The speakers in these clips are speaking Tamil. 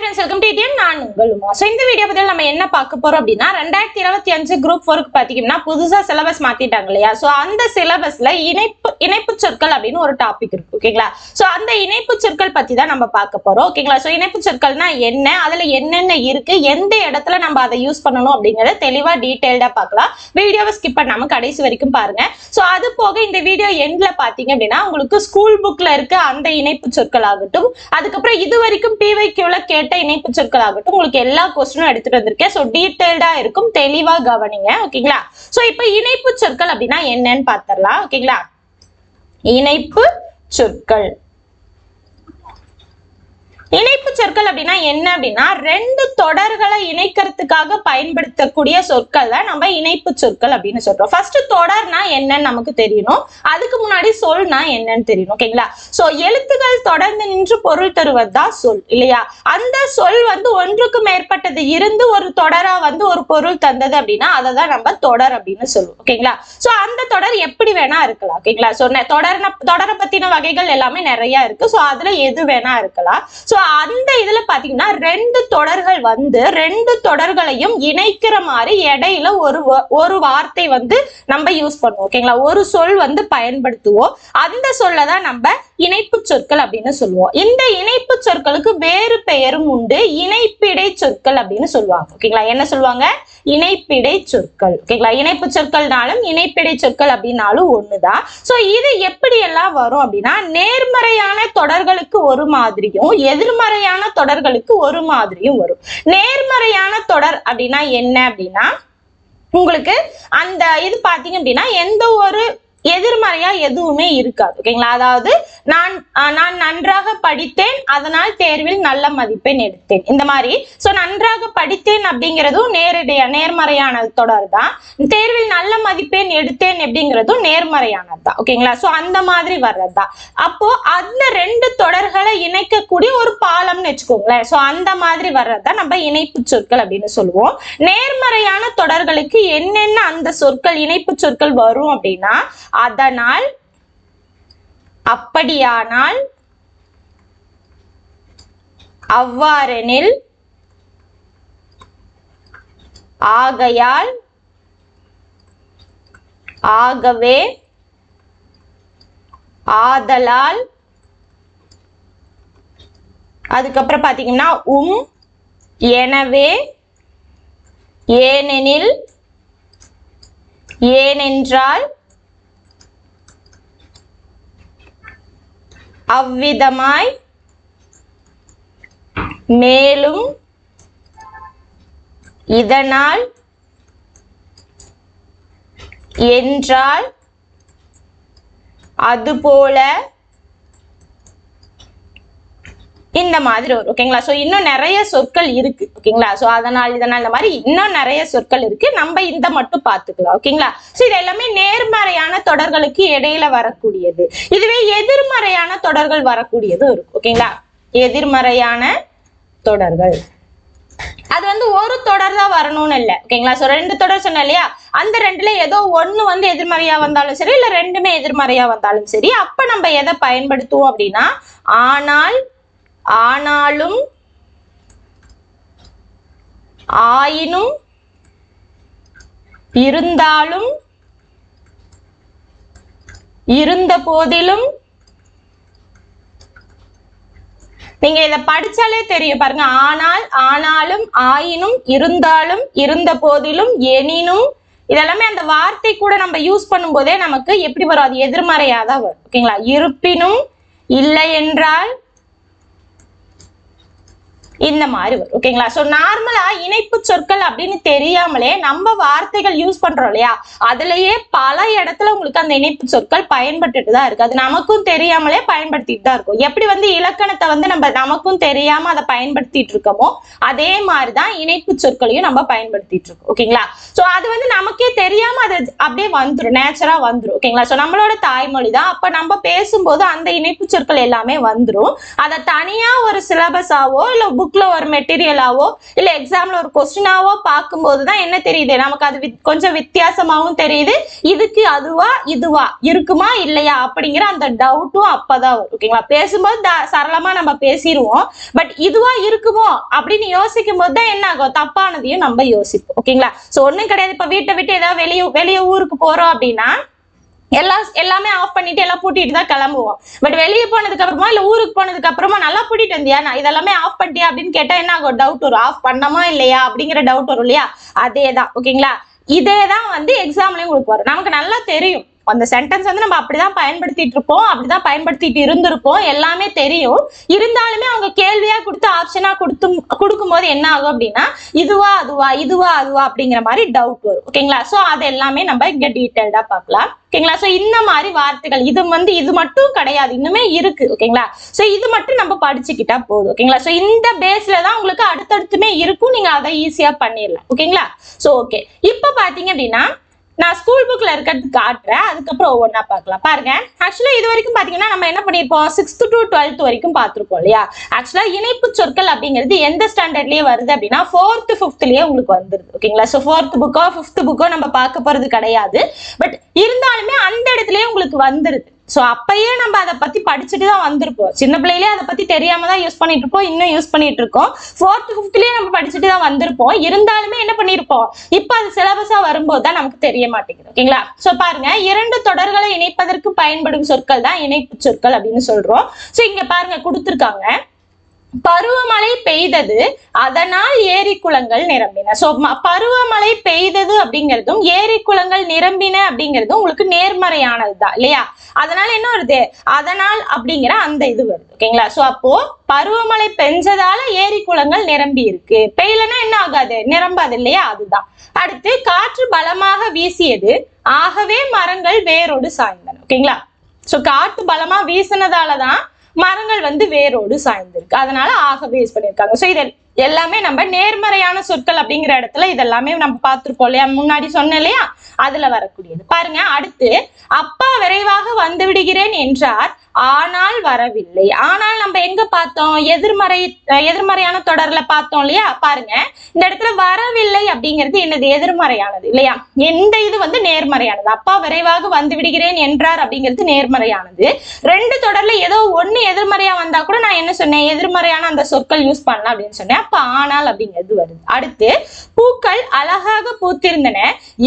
friends, welcome to TTM. நான் உங்கள் உமா. So இந்த வீடியோ பத்தில நம்ம என்ன பார்க்க போறோம் அப்படினா 2025 குரூப் 4 க்கு பாத்தீங்கன்னா புதுசா சிலபஸ் மாத்திட்டாங்க இல்லையா? சோ அந்த சிலபஸ்ல இணைப்பு சொற்கள் அப்படினு ஒரு டாபிக் இருக்கு. ஓகேங்களா? சோ அந்த இணைப்பு சொற்கள் பத்தி தான் நம்ம பார்க்க போறோம். ஓகேங்களா? சோ இணைப்பு சொற்கள்னா என்ன? அதுல என்னென்ன இருக்கு? எந்த இடத்துல நம்ம அதை யூஸ் பண்ணனும் அப்படிங்கறத தெளிவா டீடைலா பார்க்கலாம். வீடியோவை ஸ்கிப் பண்ணாம கடைசி வரைக்கும் பாருங்க. சோ அது போக இந்த வீடியோ எண்ட்ல பாத்தீங்க அப்படினா உங்களுக்கு ஸ்கூல் புக்ல இருக்க அந்த இணைப்பு சொற்கள் ஆகட்டும், அதுக்கு அப்புறம் இது வரைக்கும் PYQல கேட்ட இணைப்பு சொற்கள் ஆகட்டும் உங்களுக்கு எல்லா क्वेश्चनும் எடுத்துட்டு வந்திருக்கேன். சோ டீடைலா இருக்கும், தெளிவா கவனிங்க. ஓகேங்களா? சோ இப்போ இணைப்பு சொற்கள் அப்படினா என்னன்னு பார்த்தறலாம். ஓகேங்களா? இணைப்பு சொற்கள் இணைப்பு சொற்கள் அப்படினா என்ன அப்படினா ரெண்டு தொடர்களை இணைக்கிறதுக்காக பயன்படுத்தக்கூடிய சொற்கள் தான் நம்ம இணைப்பு சொற்கள் அப்படின்னு சொல்றோம். ஃபர்ஸ்ட் தொடர்னா என்னன்னு நமக்கு தெரியணும், அதுக்கு முன்னாடி சொல்னா என்னன்னு தெரியணும். ஓகேங்களா? சோ எழுத்துக்கள் தொடர்ந்து நின்று பொருள் தருவதுதான் சொல் இல்லையா? அந்த சொல் ஒன்றுக்கு மேற்பட்டது இருந்து ஒரு தொடரா ஒரு பொருள் தந்தது அப்படின்னா அதை தான் நம்ம தொடர் அப்படின்னு சொல்லுவோம். ஓகேங்களா? சோ அந்த தொடர் எப்படி வேணா இருக்கலாம். ஓகேங்களா? சோ தொடரை பத்தின வகைகள் எல்லாமே நிறைய இருக்கு. சோ அதுல எது வேணா இருக்கலாம். சோ அந்த இதுல பாத்தீங்கன்னா ரெண்டு தொடர்கள் ரெண்டு தொடர்களையும் இணைக்கிற மாதிரி இடையில ஒரு வார்த்தை நம்ம யூஸ் பண்ணுவோம். ஓகேங்களா? ஒரு சொல் பயன்படுத்துவோம். அந்த சொல்லதான் நம்ம இணைப்பு சொற்கள் அப்படின்னு சொல்லுவோம். இந்த இணைப்பு சொற்களுக்கு வேறு பெயரும் உண்டு. இணைப்பிடை சொற்கள் அப்படின்னு சொல்லுவாங்க. ஓகேங்களா? என்ன சொல்லுவாங்க? இணைப்பிடை சொற்கள். ஓகேங்களா? இணைப்பு சொற்கள்னாலும் இணைப்பிடை சொற்கள் அப்படின்னாலும் ஒண்ணுதான். சோ இது எப்படி எல்லாம் வரும் அப்படின்னா நேர்மறையான தொடர்களுக்கு ஒரு மாதிரியும் எதிர்மறையான தொடர்களுக்கு ஒரு மாதிரியும் வரும். நேர்மறையான தொடர் அப்படின்னா என்ன அப்படின்னா உங்களுக்கு அந்த இது பாத்தீங்க அப்படின்னா எந்த ஒரு எதிர்மறையா எதுவுமே இருக்காது. ஓகேங்களா? அதாவது நான் நன்றாக படித்தேன், அதனால் தேர்வில் நல்ல மதிப்பெண் எடுத்தேன். இந்த மாதிரி சோ நன்றாக படித்தேன் அப்படிங்கிறதும் நேர்மறையான தொடர் தான். தேர்வில் நல்ல மதிப்பெண் எடுத்தேன் அப்படிங்கிறதும் நேர்மறையானது தான். ஓகேங்களா? சோ அந்த மாதிரி வர்றதுதான். அப்போ அந்த ரெண்டு தொடர்களை இணைக்கக்கூடிய ஒரு பாலம்னு வச்சுக்கோங்களேன். சோ அந்த மாதிரி வர்றதுதான் நம்ம இணைப்பு சொற்கள் அப்படின்னு சொல்லுவோம். நேர்மறையான தொடர்களுக்கு என்னென்ன அந்த சொற்கள் இணைப்பு சொற்கள் வரும் அப்படின்னா அதனால், அப்படியானால், அவ்வாறெனில், ஆகையால், ஆகவே, ஆதலால், அதுக்கப்புறம் பாத்தீங்கன்னா எனவே, ஏனெனில், ஏனென்றால், அவ்விதமாய், மேலும், இதனால், என்றால், அதுபோல, இந்த மாதிரி வரும். ஓகேங்களா? சோ இன்னும் நிறைய சொற்கள் இருக்கு. ஓகேங்களா? சோ அதனால் இதனால் இந்த மாதிரி இன்னும் நிறைய சொற்கள் இருக்கு. நம்ம இந்த மட்டும் பார்த்துக்கலாம். ஓகேங்களா? சோ இது எல்லாமே நேர்மறையான தொடர்களுக்கு இடையில வரக்கூடியது. இதுவே எதிர்மறையான தொடர்கள் வரக்கூடியது இருக்கு. ஓகேங்களா? எதிர்மறையான தொடர்கள் அது ஒரு தொடர் தான் வரணும்னு இல்லை. ஓகேங்களா? சோ ரெண்டு தொடர் சொன்ன இல்லையா? அந்த ரெண்டுல ஏதோ ஒண்ணு எதிர்மறையா வந்தாலும் சரி, இல்ல ரெண்டுமே எதிர்மறையா வந்தாலும் சரி, அப்ப நம்ம எதை பயன்படுத்துவோம் அப்படின்னா ஆனால், ஆனாலும், ஆயினும், இருந்தாலும், இருந்த போதிலும். நீங்க இதை படிச்சாலே தெரியும் பாருங்க. ஆனால், ஆனாலும், ஆயினும், இருந்தாலும், இருந்த போதிலும், எனினும், இதெல்லாமே அந்த வார்த்தை கூட நம்ம யூஸ் பண்ணும் போதே நமக்கு எப்படி வரும்? அது எதிர்மறையாதான் வரும். ஓகேங்களா? இருப்பினும், இல்லை என்றால், இந்த மாதிரி வரும். ஓகேங்களா? சோ நார்மலா இணைப்பு சொற்கள் அப்படின்னு தெரியாமலே நம்ம வார்த்தைகள் யூஸ் பண்றோம் இல்லையா? அதுலயே பல இடத்துல உங்களுக்கு அந்த இணைப்பு சொற்கள் பயன்பட்டுட்டு தான் இருக்கு. அது நமக்கும் தெரியாமலே பயன்படுத்திட்டு தான் இருக்கும். எப்படி இலக்கணத்தை நம்ம நமக்கும் தெரியாம அதை பயன்படுத்திட்டு இருக்கோமோ அதே மாதிரிதான் இணைப்பு சொற்களையும் நம்ம பயன்படுத்திட்டு இருக்கோம். ஓகேங்களா? சோ அது நமக்கே தெரியாம அது அப்படியே வந்துடும், நேச்சரா வந்துடும். ஓகேங்களா? சோ நம்மளோட தாய்மொழி தான். அப்ப நம்ம பேசும்போது அந்த இணைப்பு சொற்கள் எல்லாமே வந்துடும். அதை தனியா ஒரு சிலபஸாவோ இல்ல புக் புக்ல ஒரு மெட்டீரியலாவோ இல்ல எக்ஸாம்ல ஒரு கொஸ்டினாவோ பார்க்கும்போதுதான் என்ன தெரியுது, நமக்கு அது கொஞ்சம் வித்தியாசமாவும் தெரியுது. இதுக்கு அதுவா இதுவா இருக்குமா இல்லையா அப்படிங்கிற அந்த டவுட்டும் அப்பதான் வரும். ஓகேங்களா, பேசும்போது சரளமா நம்ம பேசிடுவோம். பட் இதுவா இருக்குமோ அப்படின்னு யோசிக்கும் போது தான் என்ன ஆகும், தப்பானதையும் நம்ம யோசிப்போம். ஓகேங்களா, சோ ஒண்ணும் கிடையாது. இப்ப வீட்டை விட்டு ஏதாவது வெளியே ஊருக்கு போறோம் அப்படின்னா எல்லாமே ஆஃப் பண்ணிட்டு எல்லாம் பூட்டிட்டு தான் கிளம்புவோம். பட் வெளியே போனதுக்கு அப்புறமா இல்ல ஊருக்கு போனதுக்கு அப்புறமா நல்லா பூட்டிட்டு வந்தியா, நான் இதெல்லாமே ஆஃப் பண்ணிட்டியா அப்படின்னு கேட்டா என்ன ஆகும், டவுட் வரும். ஆஃப் பண்ணமா இல்லையா அப்படிங்கிற டவுட் வரும் இல்லையா, அதேதான். ஓகேங்களா, இதேதான் எக்ஸாம்லயும் உங்களுக்கு வரும். நமக்கு நல்லா தெரியும் அந்த சென்டென்ஸ் நம்ம அப்படிதான் பயன்படுத்திட்டு இருப்போம், அப்படிதான் பயன்படுத்திட்டு இருந்திருப்போம், எல்லாமே தெரியும். இருந்தாலுமே அவங்க கேள்வியா கொடுத்து ஆப்ஷனா கொடுக்கும் போது என்ன ஆகும் அப்படின்னா இதுவா அதுவா இதுவா அதுவா அப்படிங்கிற மாதிரி டவுட் வரும். ஓகேங்களா, சோ அது எல்லாமே நம்ம இங்க டீடைல்டா பார்க்கலாம். ஓகேங்களா, சோ இந்த மாதிரி வார்த்தைகள் இது மட்டும் கிடையாது, இன்னுமே இருக்கு. ஓகேங்களா, சோ இது மட்டும் நம்ம படிச்சுக்கிட்டா போதும். ஓகேங்களா, சோ இந்த பேஸ்ல தான் உங்களுக்கு அடுத்தடுத்துமே இருக்கும், நீங்க அதை ஈஸியா பண்ணிடலாம். ஓகேங்களா, சோ ஓகே, இப்ப பாத்தீங்க அப்படின்னா நான் ஸ்கூல் புக்ல இருக்கிறது காட்டுறேன், அதுக்கப்புறம் ஒவ்வொன்றா பார்க்கலாம். பாருங்க, ஆக்சுவலா இது வரைக்கும் பாத்தீங்கன்னா நம்ம என்ன பண்ணிருப்போம், 6th to 12th வரைக்கும் பார்த்திருப்போம் இல்லையா. ஆக்சுவலா இணைப்பு சொற்கள் அப்படிங்கிறது எந்த ஸ்டாண்டர்ட்லயே வருது அப்படின்னா 4th 5thலயே உங்களுக்கு வந்துருது. ஓகேங்களா, சோ 4th புக்கோ 5th புக்கோ நம்ம பார்க்க போறது கிடையாது. பட் இருந்தாலுமே அந்த இடத்துலயே உங்களுக்கு வந்துருது. சோ அப்பயே நம்ம அதை பத்தி படிச்சுட்டு தான் வந்திருப்போம். சின்ன பிள்ளையிலே அதை பத்தி தெரியாம தான் யூஸ் பண்ணிட்டு இருப்போம், இன்னும் யூஸ் பண்ணிட்டு இருக்கோம். 4th 5thலயே நம்ம படிச்சுட்டு தான் வந்திருப்போம். இருந்தாலுமே என்ன பண்ணிருப்போம், இப்ப அது சிலபஸா வரும்போது தான் நமக்கு தெரிய மாட்டேங்குது. ஓகேங்களா, சோ பாருங்க, 2 தொடர்களை இணைப்பதற்கு பயன்படும் சொற்கள் தான் இணைப்பு சொற்கள் அப்படின்னு சொல்றோம். சோ இங்க பாருங்க கொடுத்திருக்காங்க, பருவமழை பெய்தது அதனால் ஏரி குளங்கள் நிரம்பின. சோ பருவமழை பெய்தது அப்படிங்கிறதும் ஏரி குளங்கள் நிரம்பின அப்படிங்கிறதும் உங்களுக்கு நேர்மறையானதுதான் இல்லையா. அதனால என்ன வருது, அதனால் அப்படிங்கிற அந்த இது வருது. ஓகேங்களா, சோ அப்போ பருவமழை பெஞ்சதால ஏரி குளங்கள் நிரம்பி இருக்கு, பெய்யலன்னா என்ன ஆகாது, நிரம்பாது இல்லையா, அதுதான். அடுத்து காற்று பலமாக வீசியது ஆகவே மரங்கள் வேரோடு சாய்ந்தன. ஓகேங்களா, சோ காற்று பலமா வீசினதாலதான் மரங்கள் வேரோடு சாய்ந்திருக்கு, அதனால ஆகவே யூஸ் பண்ணிருக்காங்க. சோ இது எல்லாமே நம்ம நேர்மறையான சொற்கள் அப்படிங்கிற இடத்துல இதெல்லாமே நம்ம பார்த்திருப்போம் இல்லையா, முன்னாடி சொன்னேன் இல்லையா, அதுல வரக்கூடியது. பாருங்க, அடுத்து அப்பா விரைவாக வந்து விடுகிறேன் என்றார் ஆனால் வரவில்லை. ஆனால் நம்ம எங்க பார்த்தோம், எதிர்மறையான தொடர்ல பார்த்தோம் இல்லையா. பாருங்க, இந்த இடத்துல வரவில்லை அப்படிங்கிறது என்னது, எதிர்மறையானது இல்லையா. எந்த இது நேர்மறையானது, அப்பா விரைவாக வந்து விடுகிறேன் என்றார் அப்படிங்கிறது நேர்மறையானது. 2 தொடர்ல ஏதோ ஒண்ணு எதிர்மறையா வந்தா கூட நான் என்ன சொன்னேன், எதிர்மறையான அந்த சொற்கள் யூஸ் பண்ணலாம் அப்படின்னு சொன்னேன். அப்ப ஆனால் அப்படிங்கிறது வருது. அடுத்து பூக்கள் அழகாக பூத்திருந்தன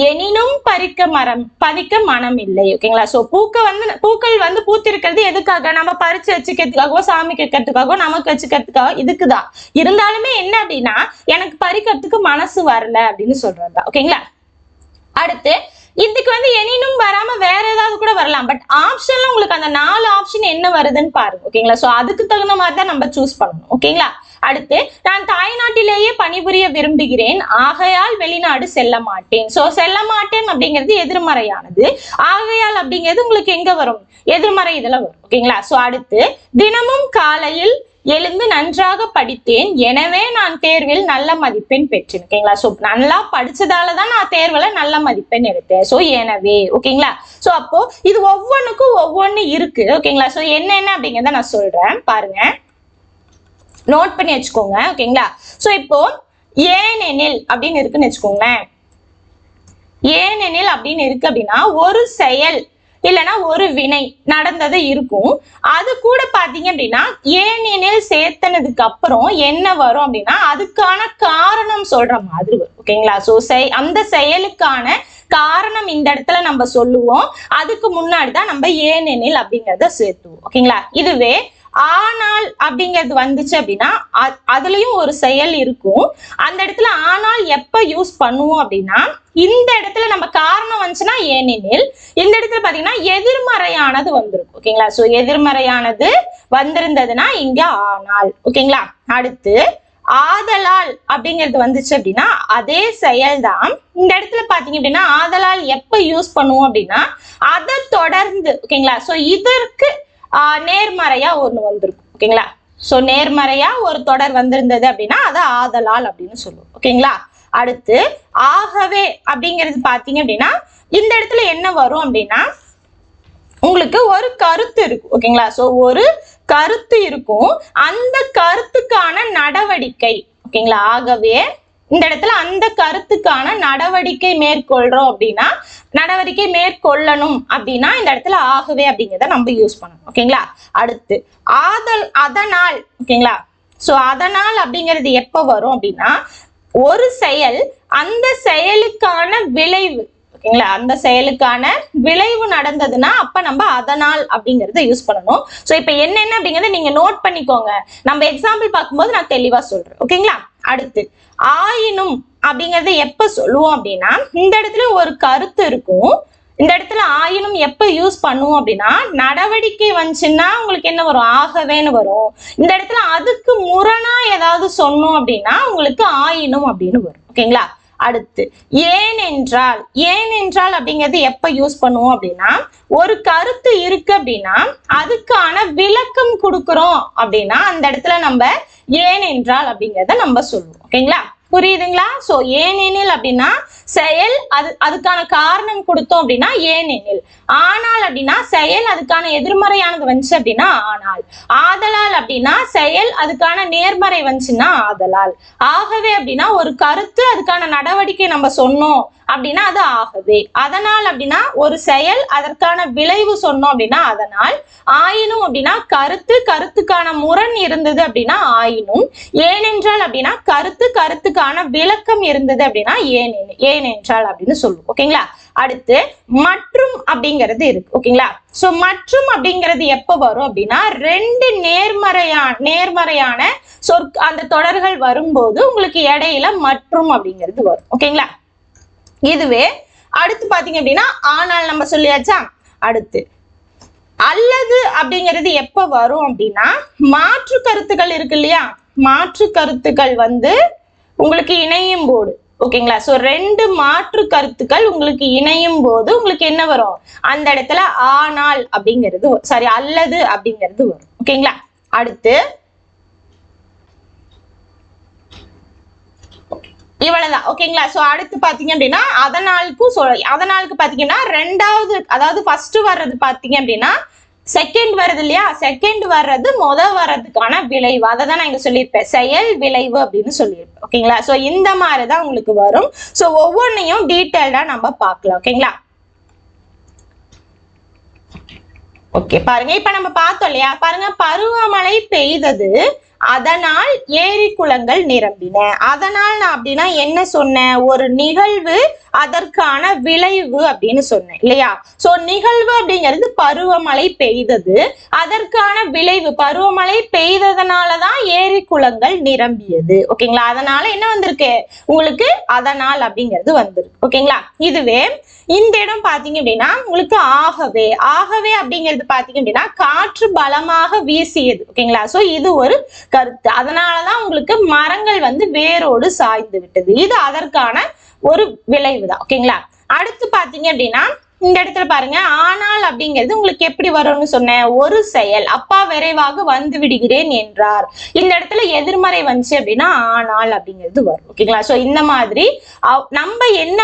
எனினும் பறிக்க மனம் இல்லை. ஓகேங்களா, சோ பூக்கள் பூத்திருக்கிறது எதுக்காக, நம்ம பறிச்சு வச்சுக்கிறதுக்காகவோ சாமிக்கு வைக்கிறதுக்காகவோ நமக்கு வச்சுக்கிறதுக்காக இதுக்குதான். இருந்தாலுமே என்ன அப்படின்னா எனக்கு பறிக்கிறதுக்கு மனசு வரல அப்படின்னு சொல்றதுதான். ஓகேங்களா, அடுத்து இதுக்கு எனினும் வராம வேற ஏதாவது கூட வரலாம். பட் ஆப்ஷன்ல உங்களுக்கு அந்த 4 ஆப்ஷன் என்ன வருதுன்னு பாருங்க. ஓகேங்களா, சோ அதுக்கு தகுந்த மாதிரி தான் நம்ம சூஸ் பண்ணணும். ஓகேங்களா, அடுத்து நான் தாய்நாட்டிலேயே பணிபுரிய விரும்புகிறேன் ஆகையால் வெளிநாடு செல்ல மாட்டேன். சோ செல்ல மாட்டேன் அப்படிங்கிறது எதிர்மறையானது, ஆகையால் அப்படிங்கிறது உங்களுக்கு எங்க வரும், எதிர்மறை இதுல வரும். ஓகேங்களா, சோ அடுத்து தினமும் காலையில் எழுந்து நன்றாக படித்தேன் எனவே நான் தேர்வில் நல்ல மதிப்பெண் பெற்றேன். ஓகேங்களா, சோ நல்லா படிச்சதாலதான் நான் தேர்வுல நல்ல மதிப்பெண் எடுத்தேன். சோ எனவே ஓகேங்களா, சோ அப்போ இது ஒவ்வொன்றுக்கும் ஒவ்வொன்னு இருக்கு. ஓகேங்களா, சோ என்ன அப்படிங்கிறத நான் சொல்றேன், பாருங்க, நோட் பண்ணி வச்சுக்கோங்க. ஓகேங்களா, சோ இப்போ ஏனெனில் அப்படின்னு இருக்குன்னு வச்சுக்கோங்களேன். ஏனெனில் அப்படின்னு இருக்கு அப்படின்னா ஒரு செயல் இல்லைன்னா ஒரு வினை நடந்தது இருக்கும். அது கூட பாத்தீங்க அப்படின்னா ஏனெனில் சேர்த்தனதுக்கு அப்புறம் என்ன வரும் அப்படின்னா அதுக்கான காரணம் சொல்ற மாதிரி வரும். ஓகேங்களா, சோ அந்த செயலுக்கான காரணம் இந்த இடத்துல நம்ம சொல்லுவோம், அதுக்கு முன்னாடிதான் நம்ம ஏனெனில் அப்படிங்கறத சேர்த்துவோம். ஓகேங்களா, இதுவே ஆனால் அப்படிங்கிறது வந்துச்சு அப்படின்னா அதுலயும் ஒரு செயல் இருக்கும். அந்த இடத்துல ஆனால் எப்ப யூஸ் பண்ணுவோம் அப்படின்னா இந்த இடத்துல நம்ம காரணம் வந்துச்சுன்னா ஏனெனில், இந்த இடத்துல பாத்தீங்கன்னா எதிர்மறையானது வந்திருக்கும். ஓகேங்களா, சோ எதிர்மறையானது வந்திருந்ததுன்னா இங்க ஆனால். ஓகேங்களா, அடுத்து ஆதலால் அப்படிங்கிறது வந்துச்சு அப்படின்னா அதே செயல் தான். இந்த இடத்துல பாத்தீங்க அப்படின்னா ஆதலால் எப்ப யூஸ் பண்ணுவோம் அப்படின்னா அதை தொடர்ந்து. ஓகேங்களா, சோ இதற்கு நேர்மறையா ஒண்ணு வந்திருக்கும். ஓகேங்களா, சோ நேர்மறையா ஒரு தொடர் வந்திருந்தது அப்படின்னா அது ஆதலால் அப்படின்னு சொல்லுவோம். ஓகேங்களா, அடுத்து ஆகவே அப்படிங்கிறது பாத்தீங்க அப்படின்னா இந்த இடத்துல என்ன வரும் அப்படின்னா உங்களுக்கு ஒரு கருத்து இருக்கு. ஓகேங்களா, சோ ஒரு கருத்து இருக்கும், அந்த கருத்துக்கான நடவடிக்கை. ஓகேங்களா? ஆகவே இந்த இடத்துல அந்த கருத்துக்கான நடவடிக்கை மேற்கொள்றோம் அப்படின்னா, நடவடிக்கை மேற்கொள்ளணும் அப்படின்னா இந்த இடத்துல ஆகவே அப்படிங்கிறத நம்ம யூஸ் பண்ணணும். ஓகேங்களா? அடுத்து அதனால். ஓகேங்களா? சோ அதனால் அப்படிங்கிறது எப்ப வரும் அப்படின்னா, ஒரு செயல் அந்த செயலுக்கான விளைவு. ஓகேங்களா? அந்த செயலுக்கான விளைவு நடந்ததுன்னா அப்ப நம்ம அதனால் அப்படிங்கறத யூஸ் பண்ணணும். சோ இப்ப என்னென்ன அப்படிங்கறத நீங்க நோட் பண்ணிக்கோங்க. நம்ம எக்ஸாம்பிள் பார்க்கும்போது நான் தெளிவா சொல்றேன். ஓகேங்களா? அடுத்து ஆயினும் அப்படிங்கறத எப்ப சொல்லுவோம் அப்படின்னா, இந்த இடத்துல ஒரு கருத்து இருக்கும். இந்த இடத்துல ஆயினும் எப்ப யூஸ் பண்ணுவோம் அப்படின்னா, நடவடிக்கை வந்துச்சுன்னா உங்களுக்கு என்ன வரும்? ஆகவேன்னு வரும். இந்த இடத்துல அதுக்கு முரணா ஏதாவது சொன்னோம் அப்படின்னா உங்களுக்கு ஆயினும் அப்படின்னு வரும். ஓகேங்களா? அடுத்து ஏனென்றால். ஏனென்றால் அப்படிங்கிறது எப்ப யூஸ் பண்ணுவோம் அப்படின்னா, ஒரு கருத்து இருக்கு அப்படின்னா அதுக்கான விளக்கம் கொடுக்கிறோம் அப்படின்னா அந்த இடத்துல நம்ம ஏனென்றால் அப்படிங்கிறத நம்ம சொல்லுவோம். ஓகேங்களா? புரியுதுங்களா? சோ ஏனெனில் அப்படின்னா செயல், அதுக்கான காரணம் கொடுத்தோம் அப்படின்னா ஏனெனில். ஆனால் அப்படின்னா செயல் அதுக்கான எதிர்மறையானது வந்துச்சு அப்படின்னா ஆனால். ஆதலால் அப்படின்னா செயல் அதுக்கான நேர்மறை வந்துச்சுன்னா ஆதலால். ஆகவே அப்படின்னா ஒரு கருத்து அதுக்கான நடவடிக்கை நம்ம சொன்னோம் அப்படின்னா அது ஆகவே. அதனால் அப்படின்னா ஒரு செயல் அதற்கான விளைவு சொன்னோம் அப்படின்னா அதனால். ஆயினும் அப்படின்னா கருத்துக்கான முரண் இருந்தது அப்படின்னா ஆயினும். ஏனென்றால் அப்படின்னா கருத்துக்கான விளக்கம் இருந்தது அப்படின்னா ஏனென்றால் அப்படின்னு சொல்லுவோம். ஓகேங்களா? அடுத்து மற்றும் அப்படிங்கிறது இருக்கு. ஓகேங்களா? சோ மற்றும் அப்படிங்கிறது எப்ப வரும் அப்படின்னா, ரெண்டு நேர்மறையான அந்த தொடர்கள் வரும்போது உங்களுக்கு இடையில மற்றும் அப்படிங்கிறது வரும். ஓகேங்களா? இதுவே அடுத்து பாத்தீங்க அப்படின்னா ஆனால் நம்ம சொல்லியாச்சா. அடுத்து அல்லது அப்படிங்கிறது எப்ப வரும் அப்படின்னா, மாற்று கருத்துக்கள் இருக்கு இல்லையா, மாற்று கருத்துக்கள் உங்களுக்கு இணையும் போது. ஓகேங்களா? சோ ரெண்டு மாற்று கருத்துக்கள் உங்களுக்கு இணையும் போது உங்களுக்கு என்ன வரும்? அந்த இடத்துல ஆனால் அப்படிங்கிறது அல்லது அப்படிங்கிறது வரும். ஓகேங்களா? அடுத்து இவ்வளவுதான். ஓகேங்களா? சோ அடுத்து பாத்தீங்க அப்படின்னா அதனாலுக்கு பாத்தீங்கன்னா ரெண்டாவது, அதாவது ஃபர்ஸ்ட் வர்றது பாத்தீங்க அப்படின்னா செகண்ட் வருது இல்லையா, செகண்ட் வர்றது வர்றதுக்கான விளைவு. அதை தான் நான் இங்க சொல்லியிருப்பேன், செயல் விளைவு அப்படின்னு சொல்லியிருப்பேன். ஓகேங்களா? சோ இந்த மாதிரிதான் உங்களுக்கு வரும். சோ ஒவ்வொன்றையும் டீட்டெயில்டா நம்ம பார்க்கலாம். ஓகேங்களா? ஓகே, பாருங்க. இப்ப நம்ம பார்த்தோம் இல்லையா, பாருங்க, பருவமழை பெய்தது அதனால் ஏரி குளங்கள் நிரம்பின. அதனால் நான் அப்படின்னா என்ன சொன்னேன்? ஒரு நிகழ்வு அதற்கான விளைவு அப்படின்னு சொன்னேன் இல்லையா? சோ நிகழ்வு அப்படிங்கிறது பருவமழை பெய்தது, அதற்கான விளைவு பருவமழை பெய்ததுனாலதான் ஏரி குளங்கள் நிரம்பியது. ஓகேங்களா? அதனால என்ன வந்திருக்கு உங்களுக்கு? அதனால் அப்படிங்கிறது வந்திருக்கு. ஓகேங்களா? இதுவே இந்த இடம் பாத்தீங்க அப்படின்னா உங்களுக்கு ஆகவே அப்படிங்கிறது பாத்தீங்க அப்படின்னா காற்று பலமாக வீசியது. ஓகேங்களா? சோ இது ஒரு கருத்து. அதனாலதான் உங்களுக்கு மரங்கள் வேரோடு சாய்ந்து விட்டது. இது அதற்கான ஒரு விளைவுதான். ஓகேங்களா? அடுத்து பாத்தீங்க அப்படின்னா இந்த இடத்துல பாருங்க, ஆனால் அப்படிங்கிறது உங்களுக்கு எப்படி வரும்னு சொன்னேன்? ஒரு செயல். அப்பா விரைவாக வந்து விடுகிறேன் என்றார். இந்த இடத்துல எதிர்மறை வந்துச்சு அப்படின்னா ஆனால் அப்படிங்கிறது வரும். ஓகேங்களா? சோ இந்த மாதிரி நம்ம என்ன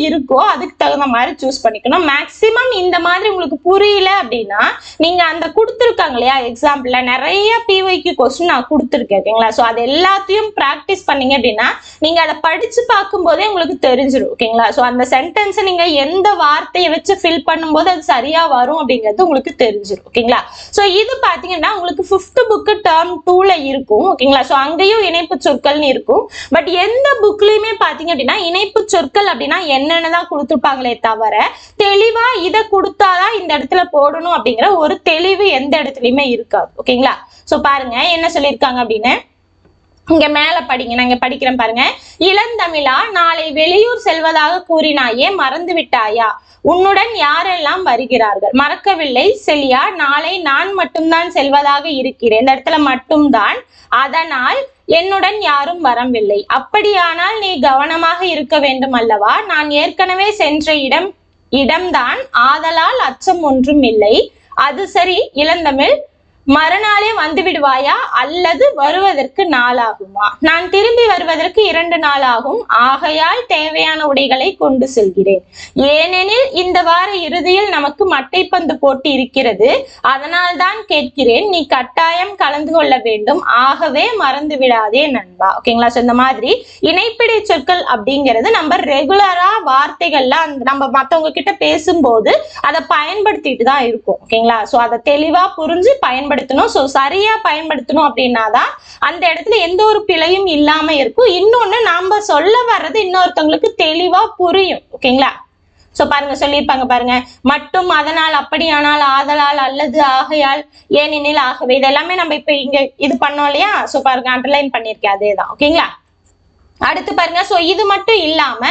இருக்கோ அதுக்கு தகுந்த மாதிரி சூஸ் பண்ணிக்கணும். மேக்சிமம் இந்த மாதிரி உங்களுக்கு புரியல அப்படின்னா நீங்க அந்த கொடுத்துருக்காங்க இல்லையா எக்ஸாம்பிள்ல, நிறைய பிவைக்கு கொஸ்டின் நான் கொடுத்துருக்கேன். ஓகேங்களா? சோ அது எல்லாத்தையும் பிராக்டிஸ் பண்ணீங்க அப்படின்னா நீங்க அதை படிச்சு பார்க்கும் போதே உங்களுக்கு தெரிஞ்சிடும். ஓகேங்களா? சோ அந்த சென்டென்ஸ் நீங்க எந்த வார்த்தையை வச்சு ஃபில் பண்ணும்போது அது சரியா வரும் அப்படிங்கிறது உங்களுக்கு தெரிஞ்சிடும். ஓகேங்களா? சோ இது பாத்தீங்கன்னா உங்களுக்கு 5th புக் டேர்ம் 2ல இருக்கும். ஓகேங்களா? சோ அங்கேயும் இணைப்பு சொற்கள்னு இருக்கும். பட் எந்த புக்லயுமே பாத்தீங்க அப்படின்னா இணைப்பு சொற்கள் அப்படின்னா என்னன்னுதான் கொடுத்துருப்பாங்களே தவிர தெளிவா இதை கொடுத்தாதான் இந்த இடத்துல போடணும் அப்படிங்கிற ஒரு தெளிவு எந்த இடத்துலயுமே இருக்காது. ஓகேங்களா? சோ பாருங்க என்ன சொல்லியிருக்காங்க அப்படின்னு இங்க மேல படிங்க, நான் இங்க படிக்கிறேன் பாருங்க. இளந்தமிழா, நாளை வெளியூர் செல்வதாக கூறினாயே, மறந்து விட்டாயா? உன்னுடன் யாரெல்லாம் வருகிறார்கள்? மறக்கவில்லை செலியா, நாளை நான் மட்டும்தான் செல்வதாக இருக்கிறேன். இந்த இடத்துல மட்டும்தான். அதனால் என்னுடன் யாரும் வரவில்லை. அப்படியானால் நீ கவனமாக இருக்க வேண்டும் அல்லவா? நான் ஏற்கனவே சென்ற இடம்தான், ஆதலால் அச்சம் ஒன்றும் இல்லை. அது சரி இளந்தமிழ், மறுநாளே வந்து விடுவாயா அல்லது வருவதற்கு நாளாகுமா? நான் திரும்பி வருவதற்கு 2 நாள் ஆகும். ஆகையால் தேவையான உடைகளை கொண்டு செல்கிறேன். ஏனெனில் இந்த வார இறுதியில் நமக்கு மட்டைப்பந்து போட்டி இருக்கிறது. அதனால் தான் கேட்கிறேன். நீ கட்டாயம் கலந்து கொள்ள வேண்டும். ஆகவே மறந்து விடாதே நண்பா. ஓகேங்களா? இந்த மாதிரி இணைப்பிடை சொற்கள் அப்படிங்கிறது நம்ம ரெகுலரா வார்த்தைகள்ல நம்ம மத்தவங்க கிட்ட பேசும்போது அதை பயன்படுத்திட்டு தான் இருக்கும். ஓகேங்களா? சோ அதை தெளிவா புரிஞ்சு பயன்படுத்தணும். சோ சரியா பயன்படுத்தணும் அப்படின்னாதான் அந்த இடத்துல எந்த ஒரு பிழையும் இல்லாம இருக்கும். இன்னொன்னு நாம சொல்ல வர்றது இன்னொருத்தவங்களுக்கு தெளிவா புரியும். ஓகேங்களா? சோ பாருங்க, சொல்லியிருப்பாங்க பாருங்க, மட்டும், அதனால், அப்படியானால், ஆதலால், அல்லது, ஆகையால், ஏனெனில், ஆகவே. இது எல்லாமே நம்ம இப்ப இங்க இது பண்ணோம் இல்லையா? சோ பாருங்க, அண்டர்லைன் பண்ணிருக்கேன், அதேதான். ஓகேங்களா? அடுத்து பாருங்க, சோ இது மட்டும் இல்லாம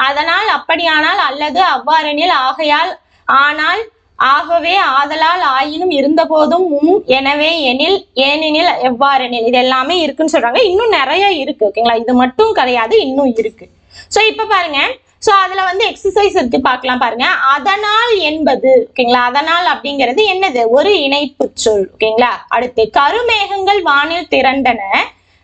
அதனால், அப்படியானால், அல்லது, அவ்வாறெனில், ஆகையால், ஆனால், ஆகவே, ஆதலால், ஆயினும், இருந்த போதும், எனவே, எனில், ஏனெனில், எவ்வாறெனில், இது எல்லாமே இருக்குன்னு சொல்றாங்க. இன்னும் நிறைய இருக்கு. ஓகேங்களா? இது மட்டும் கிடையாது, இன்னும் இருக்கு. சோ இப்ப பாருங்க, சோ அதுல வந்து எக்ஸசைஸ் இருக்கு, பார்க்கலாம் பாருங்க. அதனால் என்பது, ஓகேங்களா, அதனால் அப்படிங்கிறது என்னது? ஒரு இணைப்பு சொல். ஓகேங்களா? அடுத்து, கருமேகங்கள் வானில் திரண்டன,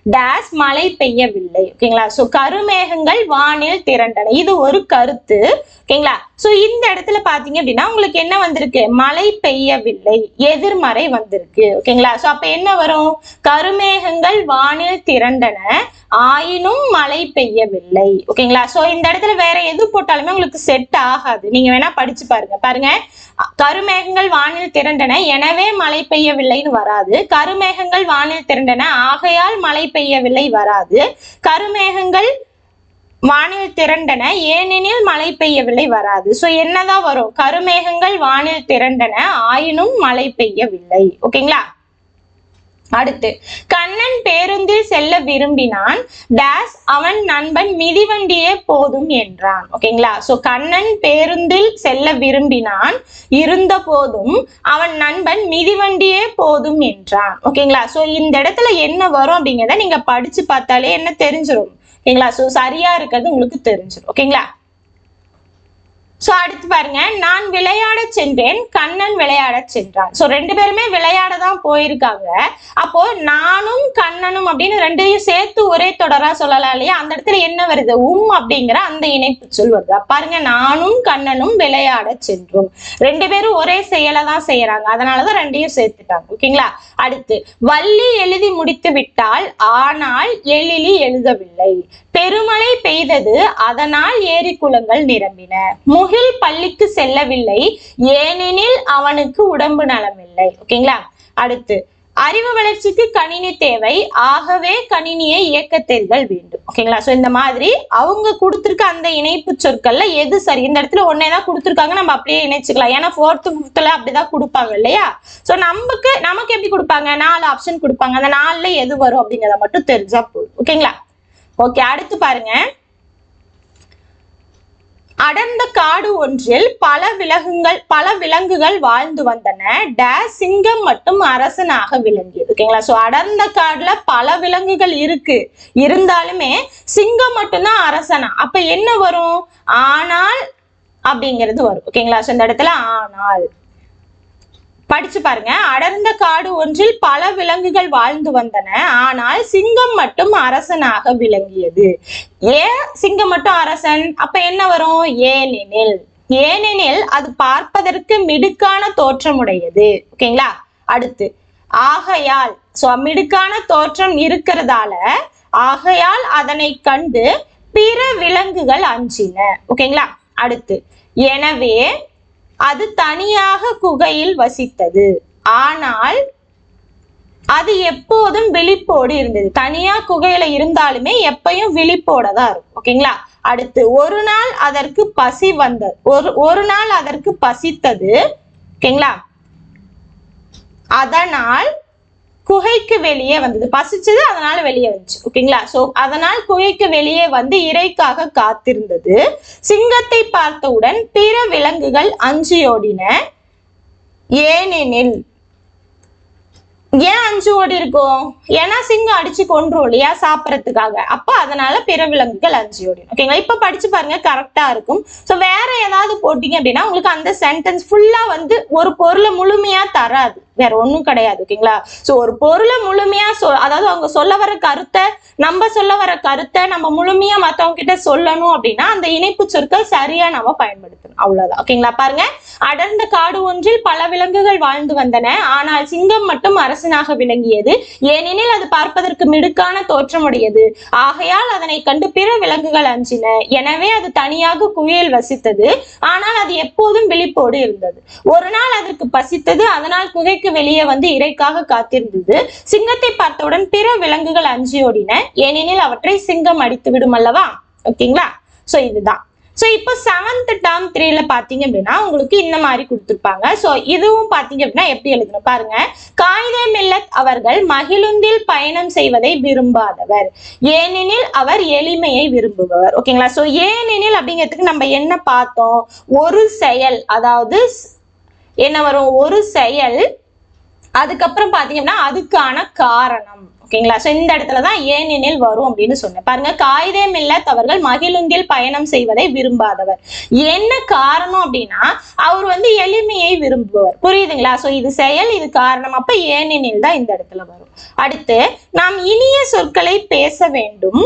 டேஸ், மழை பெய்யவில்லை. ஓகேங்களா? சோ கருமேகங்கள் வானில் திரண்டன, இது ஒரு கருத்து. ஓகேங்களா? சோ இந்த இடத்துல பாத்தீங்க அப்படின்னா உங்களுக்கு என்ன வந்திருக்கு? மழை பெய்யவில்லை, எதிர்மறை வந்திருக்கு. ஓகேங்களா? சோ அப்ப என்ன வரும்? கருமேகங்கள் வானில் திரண்டன, ஆயினும் மழை பெய்யவில்லை. ஓகேங்களா? சோ இந்த இடத்துல வேற எது போட்டாலுமே உங்களுக்கு செட் ஆகாது. நீங்க வேணா படிச்சு பாருங்க. கருமேகங்கள் வானில் திரண்டன, எனவே மழை பெய்யவில்லைன்னு வராது. கருமேகங்கள் வானில் திரண்டன, ஆகையால் மழை பெய்யவில்லை வராது. கருமேகங்கள் வானில் திரண்டன, ஏனெனில் மழை பெய்யவில்லை வராது. சோ என்னதான் வரும்? கருமேகங்கள் வானில் திரண்டன, ஆயினும் மழை பெய்யவில்லை. ஓகேங்களா? அடுத்து, கண்ணன் பேருந்தில் செல்ல விரும்பினான், டேஸ், அவன் நண்பன் மிதிவண்டியே போதும் என்றான். ஓகேங்களா? சோ கண்ணன் பேருந்தில் செல்ல விரும்பினான், இருந்த போதும் அவன் நண்பன் மிதிவண்டியே போதும் என்றான். ஓகேங்களா? சோ இந்த இடத்துல என்ன வரும் அப்படிங்கிறத நீங்க படிச்சு பார்த்தாலே என்ன தெரிஞ்சிடும். ஓகேங்களா? சோ சரியா இருக்கிறது உங்களுக்கு தெரிஞ்சிடும். ஓகேங்களா? சோ அடுத்து பாருங்க, நான் விளையாட சென்றேன், கண்ணன் விளையாட சென்றான். சோ ரெண்டு பேருமே விளையாட தான் போயிருக்காங்க. அப்போ நானும் கண்ணனும் அப்படின்னு ரெண்டையும் சேர்த்து ஒரே தொடரா சொல்லலாம் இல்லையா? அந்த இடத்துல என்ன வருது? அப்படிங்கிற அந்த இணைப்பு சொல் வருது. பாருங்க, நானும் கண்ணனும் விளையாட சென்றோம். ரெண்டு பேரும் ஒரே செயலை தான் செய்யறாங்க, அதனாலதான் ரெண்டையும் சேர்த்துட்டாங்க. ஓகேங்களா? அடுத்து, வள்ளி எழுதி முடித்து விட்டால், ஆனால் எழிலி எழுதவில்லை. பெருமழை பெய்தது, அதனால் ஏரி குளங்கள் நிரம்பின. முகில் பள்ளிக்கு செல்லவில்லை, ஏனெனில் அவனுக்கு உடம்பு நலமில்லை. ஓகேங்களா? அடுத்து, அறிவு வளர்ச்சிக்கு கணினி தேவை, ஆகவே கணினியை இயக்க தெரிதல் வேண்டும். ஓகேங்களா? சோ இந்த மாதிரி அவங்க கொடுத்திருக்க அந்த இணைப்பு சொற்கள்ல எது சரி? இந்த இடத்துல ஒன்னேதான் கொடுத்திருக்காங்க, நம்ம அப்படியே இணைச்சுக்கலாம். ஏன்னா 4th 5th அப்படிதான் கொடுப்பாங்க இல்லையா? சோ நமக்கு எப்படி கொடுப்பாங்க? 4 ஆப்ஷன் கொடுப்பாங்க. அந்த 4ல எது வரும் அப்படிங்கிறத மட்டும் தெரிஞ்சா போதும். ஓகேங்களா? ஓகே, அடுத்து பாருங்க, அடர்ந்த காடு ஒன்றில் பல விலங்குகள் வாழ்ந்து வந்தன, டேஸ், சிங்கம் மட்டும் அரசனாக விளங்கியது. ஓகேங்களா? சோ அடர்ந்த காடுல பல விலங்குகள் இருக்கு, இருந்தாலுமே சிங்கம் மட்டும்தான் அரசனா. அப்ப என்ன வரும்? ஆனால் அப்படிங்கிறது வரும். ஓகேங்களா? சோ இந்த இடத்துல ஆனால் படிச்சு பாருங்க. அடர்ந்த காடு ஒன்றில் பல விலங்குகள் வாழ்ந்து வந்தன, ஆனால் சிங்கம் மட்டும் அரசனாக விளங்கியது. ஏன் சிங்கம் மட்டும் அரசன்? அப்ப என்ன வரும்? ஏனெனில் அது பார்ப்பதற்கு மிடுக்கான தோற்றமுடையது. ஓகேங்களா? அடுத்து, ஆகையால், சோ மிடுக்கான தோற்றம் இருக்கிறதால, ஆகையால் அதனை கண்டு பிற விலங்குகள் அஞ்சின. ஓகேங்களா? அடுத்து, எனவே அது தனியாக குகையில் வசித்தது, ஆனால் அது எப்போதும் விழிப்போடு இருந்தது. தனியா குகையில இருந்தாலுமே எப்பயும் விழிப்போட தான் இருக்கும். ஓகேங்களா? அடுத்து, ஒரு நாள் அதற்கு பசி வந்தது, ஒரு நாள் அதற்கு பசித்தது. ஓகேங்களா? அதனால் குகைக்கு வெளியே வந்தது. பசிச்சது, அதனால வெளியே வந்துச்சு. ஓகேங்களா? சோ அதனால் குகைக்கு வெளியே வந்து இறைக்காக காத்திருந்தது. சிங்கத்தை பார்த்தவுடன் பிற விலங்குகள் அஞ்சியோடின, ஏனெனில், ஏன் அஞ்சு ஓடி இருக்கும்? ஏன்னா சிங்கம் அடிச்சு கொன்றும் இல்லையா சாப்பிடறதுக்காக. அப்ப அதனால பிற விலங்குகள் அஞ்சு ஓடிடும். ஓகேங்களா? இப்ப படிச்சு பாருங்க, கரெக்டா இருக்கும். சோ வேற ஏதாவது போட்டீங்க அப்படின்னா உங்களுக்கு அந்த சென்டென்ஸ் ஃபுல்லா வந்து ஒரு பொருளை முழுமையா தராது. வேற ஒண்ணும் கிடையாது. ஓகேங்களா? சோ ஒரு பொருளை முழுமையா அதாவது அவங்க சொல்ல வர கருத்தை நம்ம முழுமையா மத்தவங்க கிட்ட சொல்லணும் அப்படின்னா அந்த இணைப்பு சொற்கள் சரியா நம்ம பயன்படுத்தணும். அவ்வளவுதான். ஓகேங்களா? பாருங்க, அடர்ந்த காடு ஒன்றில் பல விலங்குகள் வாழ்ந்து வந்தன. ஆனால் சிங்கம் மட்டும் அரசனாக விளங்கியது. ஏனெனில் அது பார்ப்பதற்கு மிடுக்கான தோற்றமுடையது. ஆகையால் அதனை கண்டு பிற விலங்குகள் அஞ்சின. எனவே அது தனியாக குகையில் வசித்தது. ஆனால் அது எப்போதும் விழிப்போடு இருந்தது. ஒரு நாள் அதற்கு பசித்தது. அதனால் குகைக்கு வெளியே வந்து இறைக்காக காத்திருந்தது. சிங்கத்தை பார்த்தவுடன் பிற விலங்குகள் அஞ்சியோடின. ஏனெனில் அவற்றை சிங்கம் அடித்து விடும் அல்லவா? ஓகேங்களா? சோ இதுதான். சோ இப்போ 7th term 3ல பாத்தீங்க அப்படின்னா உங்களுக்கு இந்த மாதிரி கொடுத்திருப்பாங்க. சோ இதுவும் பாத்தீங்க அப்படின்னா எப்படி எழுதணும் பாருங்க. காயிதே மில்லத் அவர்கள் மகிழுந்தில் பயணம் செய்வதை விரும்பாதவர், ஏனெனில் அவர் எளிமையை விரும்புபவர். ஓகேங்களா? சோ ஏனெனில் அப்படிங்கிறதுக்கு நம்ம என்ன பார்த்தோம்? ஒரு செயல், அதாவது என்ன வரும்? ஒரு செயல், அதுக்கப்புறம் பாத்தீங்கன்னா அதுக்கான காரணம். ஓகேங்களா? சோ இந்த இடத்துலதான் ஏனெனில் வரும் அப்படின்னு சொன்னேன். பாருங்க, காயிதே மில்லத் அவர்கள் மகிழுந்தில் பயணம் செய்வதை விரும்பாதவர். என்ன காரணம் அப்படின்னா அவர் வந்து எளிமையை விரும்புவர். புரியுதுங்களா? சோ இது செயல், இது காரணம். அப்ப ஏனெனில் தான் இந்த இடத்துல வரும். அடுத்து, நாம் இனிய சொற்களை பேச வேண்டும்.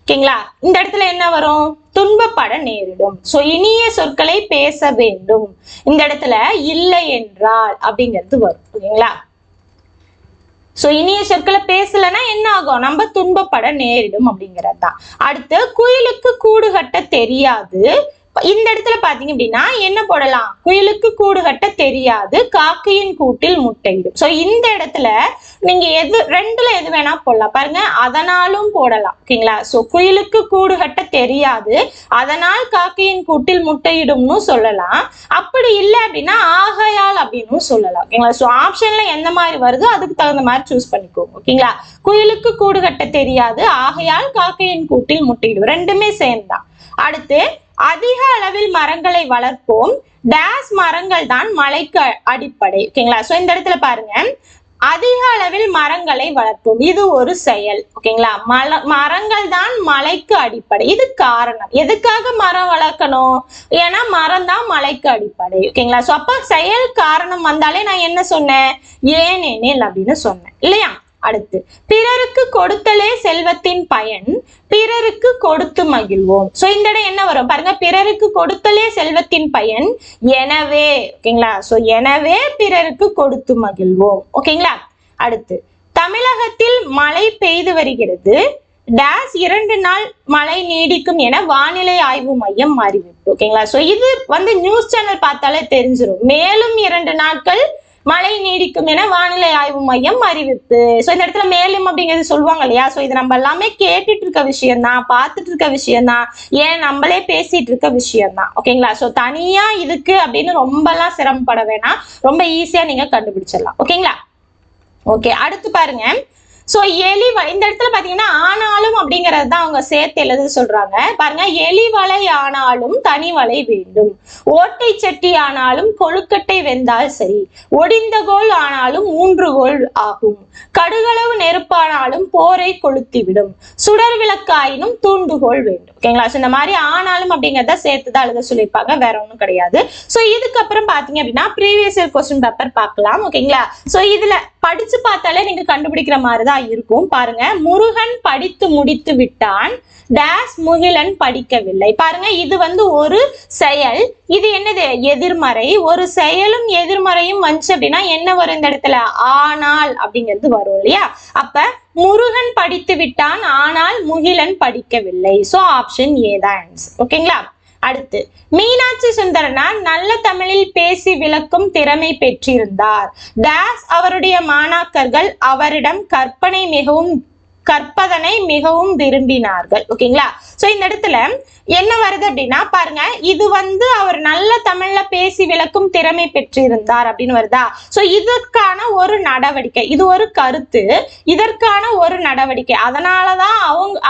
ஓகேங்களா? இந்த இடத்துல என்ன வரும்? துன்பப்பட நேரிடும். சோ இனிய சொற்களை பேச வேண்டும். இந்த இடத்துல இல்லை என்றால் அப்படிங்கிறது வரும். ஓகேங்களா? சோ இனிய சொற்களை பேசலன்னா என்ன ஆகும்? நம்ம துன்பப்பட நேரிடும் அப்படிங்கிறது தான். அடுத்து, குயிலுக்கு கூடு கட்ட தெரியாது. இந்த இடத்துல பாத்தீங்க அப்படின்னா என்ன போடலாம்? குயிலுக்கு கூடு கட்ட தெரியாது, காக்கையின் கூட்டில் முட்டையிடும். சோ இந்த இடத்துல நீங்க ரெண்டுல எது வேணா போடலாம். பாருங்க, அதனாலும் போடலாம். ஓகேங்களா? சோ குயிலுக்கு கூடு கட்ட தெரியாது, அதனால் காக்கையின் கூட்டில் முட்டையிடும்னு சொல்லலாம். அப்படி இல்லை அப்படின்னா ஆகையால் அப்படின்னு சொல்லலாம். ஓகேங்களா? சோ ஆப்ஷன்ல எந்த மாதிரி வருதோ அதுக்கு தகுந்த மாதிரி சூஸ் பண்ணிக்கோங்க. ஓகேங்களா? குயிலுக்கு கூடு கட்ட தெரியாது, ஆகையால் காக்கையின் கூட்டில் முட்டையிடும். ரெண்டுமே சேம் தான். அடுத்து, அதிக அளவில் மரங்களை வளர்ப்போம். டேஸ் மரங்கள் தான் மலைக்கு அடிப்படை. ஓகேங்களா? சோ இந்த இடத்துல பாருங்க, அதிக அளவில் மரங்களை வளர்ப்போம், இது ஒரு செயல். ஓகேங்களா? மரங்கள் தான் மலைக்கு அடிப்படை, இது காரணம். எதுக்காக மரம் வளர்க்கணும்? ஏன்னா மரம் தான் மலைக்கு அடிப்படை. ஓகேங்களா? சோ அப்ப செயல் காரணம் வந்தாலே நான் என்ன சொன்னேன்? ஏனெனில் அப்படின்னு சொன்னேன் இல்லையா? அடுத்து, பிறருக்கு கொடுத்தலே செல்வத்தின் பயன், பிறருக்கு கொடுத்து மகிழ்வோம். சோ இந்த இடம் என்ன வரும் பாருங்க, பிறருக்கு கொடுத்தலே செல்வத்தின் பயன், எனவே. ஓகேங்களா? சோ எனவே பிறருக்கு கொடுத்து மகிழ்வோம். ஓகேங்களா? அடுத்து, தமிழகத்தில் மழை பெய்து வருகிறது. டேஸ் 2 நாள் மழை நீடிக்கும் என வானிலை ஆய்வு மையம் அறிவிப்பு. ஓகேங்களா? சோ இது வந்து நியூஸ் சேனல் பார்த்தாலே தெரிஞ்சிடும். மேலும் 2 நாட்கள் மழை நீடிக்கும் என வானிலை ஆய்வு மையம் அறிவிப்பு. சோ இந்த இடத்துல மேலும் அப்படிங்கிறது சொல்லுவாங்க இல்லையா? சோ இது நம்ம எல்லாமே கேட்டுட்டு இருக்க விஷயம் தான், பார்த்துட்டு இருக்க விஷயம் தான், ஏன் நம்மளே பேசிட்டு இருக்க விஷயம் தான். ஓகேங்களா? சோ தனியா இதுக்கு அப்படின்னு ரொம்ப எல்லாம் சிரமப்பட வேணாம், ரொம்ப ஈஸியா நீங்க கண்டுபிடிச்சிடலாம். ஓகேங்களா? ஓகே, அடுத்து பாருங்க. சோ இந்த இடத்துல பாத்தீங்கன்னா ஆனாலும் அப்படிங்கறது தான் அவங்க சேர்த்து எழுத சொல்றாங்க. பாருங்க, எலிவலை ஆனாலும் தனி வலை வேண்டும், ஓட்டை சட்டி ஆனாலும் கொழுக்கட்டை வெந்தால் சரி, ஒடிந்த கோல் ஆனாலும் 3 கோல் ஆகும், கடுகளவு நெருப்பானாலும் போரை கொளுத்திவிடும், சுடர் விளக்காயினும் தூண்டுகோல் வேண்டும். ஓகேங்களா? இந்த மாதிரி ஆனாலும் அப்படிங்கறத சேர்த்துதான் எழுத சொல்லியிருப்பாங்க, வேற ஒண்ணும் கிடையாது. சோ இதுக்கப்புறம் பாத்தீங்க அப்படின்னா ப்ரீவியஸ் இயர் கொஸ்டின் பேப்பர் பார்க்கலாம். ஓகேங்களா? சோ இதுல படிச்சு பார்த்தாலே நீங்க கண்டுபிடிக்கிற மாதிரிதான் இருக்கும். பாருங்க, முருகன் படித்து முடித்து விட்டான், டேஸ் முகிலன் படிக்கவில்லை. பாருங்க, இது வந்து ஒரு செயல், இது என்னது? எதிர்மறை. ஒரு செயலும் எதிர்மறையும் வந்துச்சு அப்படின்னா என்ன வரும் இந்த இடத்துல? ஆனால் அப்படிங்கிறது வரும் இல்லையா? அப்ப முருகன் படித்து விட்டான், ஆனால் முகிலன் படிக்கவில்லை. சோ ஆப்ஷன் ஏ தான் ஆன்சர். ஓகேங்களா? அடுத்து, மீனாட்சி சுந்தரனார் நல்ல தமிழில் பேசி விளக்கும் திறமை பெற்றிருந்தார். டேஸ் அவருடைய மாணாக்கர்கள் அவரிடம் கற்பதனை மிகவும் விரும்பினார்கள். ஓகேங்களா? சோ இந்த இடத்துல என்ன வருது அப்படின்னா பாருங்க, இது வந்து அவர் நல்ல தமிழ்ல பேசி விளக்கும் திறமை பெற்றிருந்தார் அப்படின்னு வருதா? சோ இதற்கான ஒரு நடவடிக்கை, இது ஒரு கருத்து, இதற்கான ஒரு நடவடிக்கை. அதனாலதான்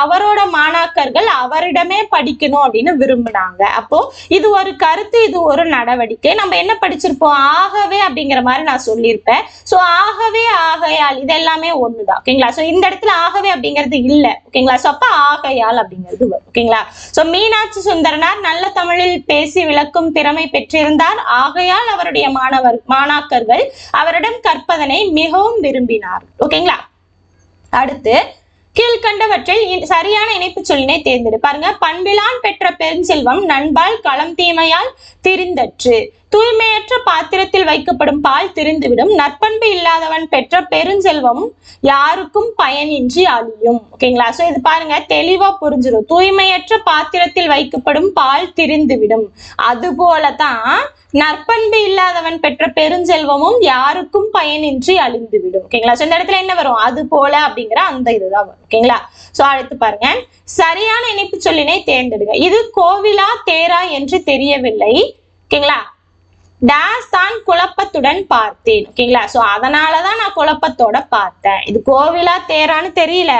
அவரோட மாணாக்கர்கள் அவரிடமே படிக்கணும் அப்படின்னு விரும்பினாங்க. அப்போ இது ஒரு கருத்து, இது ஒரு நடவடிக்கை. நம்ம என்ன படிச்சிருப்போம்? ஆகவே அப்படிங்கிற மாதிரி நான் சொல்லியிருப்பேன். சோ ஆகவே, ஆகையால் இது எல்லாமே ஒண்ணுதான். ஓகேங்களா? சோ இந்த இடத்துல ஆகவே அப்படிங்கிறது இல்ல. ஓகேங்களா? சோ அப்ப ஆகையால் அப்படிங்கிறது வரும். ஓகேங்களா? சோ மீனாட்சி சுந்தரனார் நல்ல தமிழில் பேசி விளக்கும் திறமை பெற்றிருந்தார். ஆகையால் அவருடைய மாணாக்கர்கள் அவரிடம் கற்பதனை மிகவும் விரும்பினார். ஓகேங்களா. அடுத்து கீழ்கண்டவற்றில் சரியான இணைப்பு சொல்லினை தேர்ந்தெடு. பாருங்க, பண்பிலான் பெற்ற பெருஞ்செல்வம் நண்பால் களம் தீமையால் திரிந்தற்று. தூய்மையற்ற பாத்திரத்தில் வைக்கப்படும் பால் திரிந்துவிடும். நற்பண்பு இல்லாதவன் பெற்ற பெருஞ்செல்வம் யாருக்கும் பயனின்றி அழியும். ஓகேங்களா. சோ இது பாருங்க, தெளிவா புரிஞ்சிடும். தூய்மையற்ற பாத்திரத்தில் வைக்கப்படும் பால் திரிந்துவிடும். அது போலதான் நற்பண்பு இல்லாதவன் பெற்ற பெருஞ்செல்வமும் யாருக்கும் பயனின்றி அழிந்துவிடும். ஓகேங்களா. சோ இந்த இடத்துல என்ன வரும்? அது போல அப்படிங்கிற அந்த இதுதான் வரும். ஓகேங்களா. சோ அடுத்து பாருங்க, சரியான இணைப்பு சொல்லினை தேர்ந்தெடுங்க. இது கோவிலா தேரா என்று தெரியவில்லை. ஓகேங்களா. டேஸ் தான் குழப்பத்துடன் பார்த்தேன். ஓகேங்களா. சோ அதனாலதான் நான் குழப்பத்தோட பார்த்தேன். இது கோவிலா தேரான்னு தெரியல,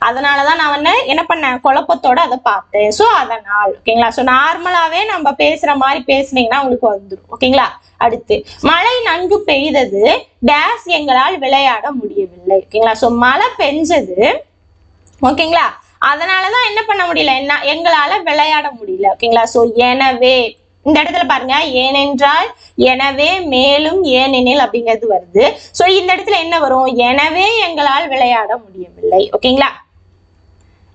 அதனாலதான் நான் என்ன பண்ணேன், குழப்பத்தோட அதை பார்த்தேன். சோ அதனால். ஓகேங்களா. சோ நார்மலாவே நம்ம பேசுற மாதிரி பேசுனீங்கன்னா உங்களுக்கு வந்துடும். ஓகேங்களா. அடுத்து, மழை நன்கு பெய்தது, டேஸ் எங்களால் விளையாட முடியவில்லை. ஓகேங்களா. சோ மழை பெஞ்சது. ஓகேங்களா. அதனாலதான் என்ன பண்ண முடியல, எங்களால விளையாட முடியல. ஓகேங்களா. சோ எனவே இந்த இடத்துல பாருங்க, ஏனென்றால், எனவே, மேலும், ஏனெனில் அப்படிங்கிறது வருது. சோ இந்த இடத்துல என்ன வரும்? எனவே எங்களால் விளையாட முடியவில்லை. ஓகேங்களா.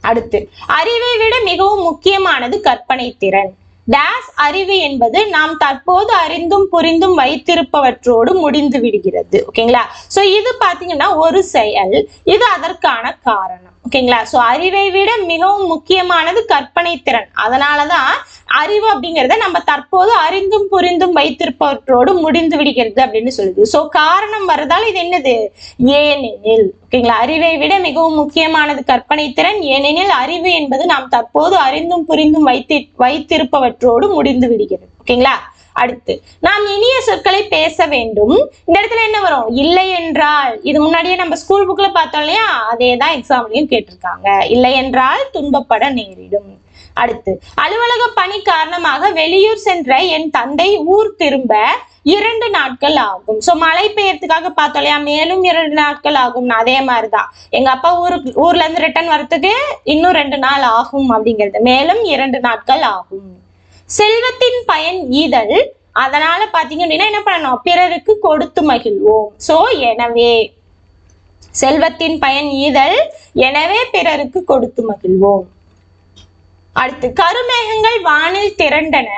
அடுத்து, அறிவை விட மிகவும் முக்கியமானது கற்பனை திறன். டேஸ் அறிவு என்பது நாம் தற்போது அறிந்தும் புரிந்தும் வைத்திருப்பவற்றோடு முடிந்து விடுகிறது. ஓகேங்களா. சோ இது பாத்தீங்கன்னா ஒரு செயல், இது அதற்கான காரணம். ஓகேங்களா. சோ அறிவை விட மிகவும் முக்கியமானது கற்பனை திறன். அதனாலதான் அறிவு அப்படிங்கறத நம்ம தற்போது அறிந்தும் புரிந்தும் வைத்திருப்பவற்றோடு முடிந்து விடுகிறது அப்படின்னு சொல்லுது. சோ காரணம் வர்றதால இது என்னது? ஏனெனில். ஓகேங்களா. அறிவை விட மிகவும் முக்கியமானது கற்பனை திறன், ஏனெனில் அறிவு என்பது நாம் தற்போது அறிந்தும் புரிந்தும் வைத்திருப்பவற்றோடு முடிந்து விடுகிறது. ஓகேங்களா. அடுத்து, நாம் இனிய சொற்களை பேச வேண்டும். இந்த இடத்துல என்ன வரும்? இல்லை என்றால். இது முன்னாடியே நம்ம ஸ்கூல் புக்ல பார்த்தோம் இல்லையா, அதேதான் எக்ஸாம்லயும் கேட்டிருக்காங்க. இல்லை என்றால் துன்பப்பட நேரிடும். அடுத்து, அலுவலக பணி காரணமாக வெளியூர் சென்ற என் தந்தை ஊர் திரும்ப 2 நாட்கள் ஆகும். சோ மழை பெய்யறதுக்காக பார்த்தோம் இல்லையா, மேலும் 2 நாட்கள் ஆகும். அதே மாதிரிதான் எங்க அப்பா ஊர்ல இருந்து ரிட்டர்ன் வரத்துக்கு இன்னும் 2 நாள் ஆகும் அப்படிங்கிறது. மேலும் 2 நாட்கள் ஆகும். செல்வத்தின் பயன் ஈதல். அதனால பாத்தீங்க அப்படின்னா என்ன பண்ணணும்? பிறருக்கு கொடுத்து மகிழ்வோம். சோ எனவே செல்வத்தின் பயன் ஈதல், எனவே பிறருக்கு கொடுத்து மகிழ்வோம். அடுத்து, கருமேகங்கள் வானில் திரண்டன.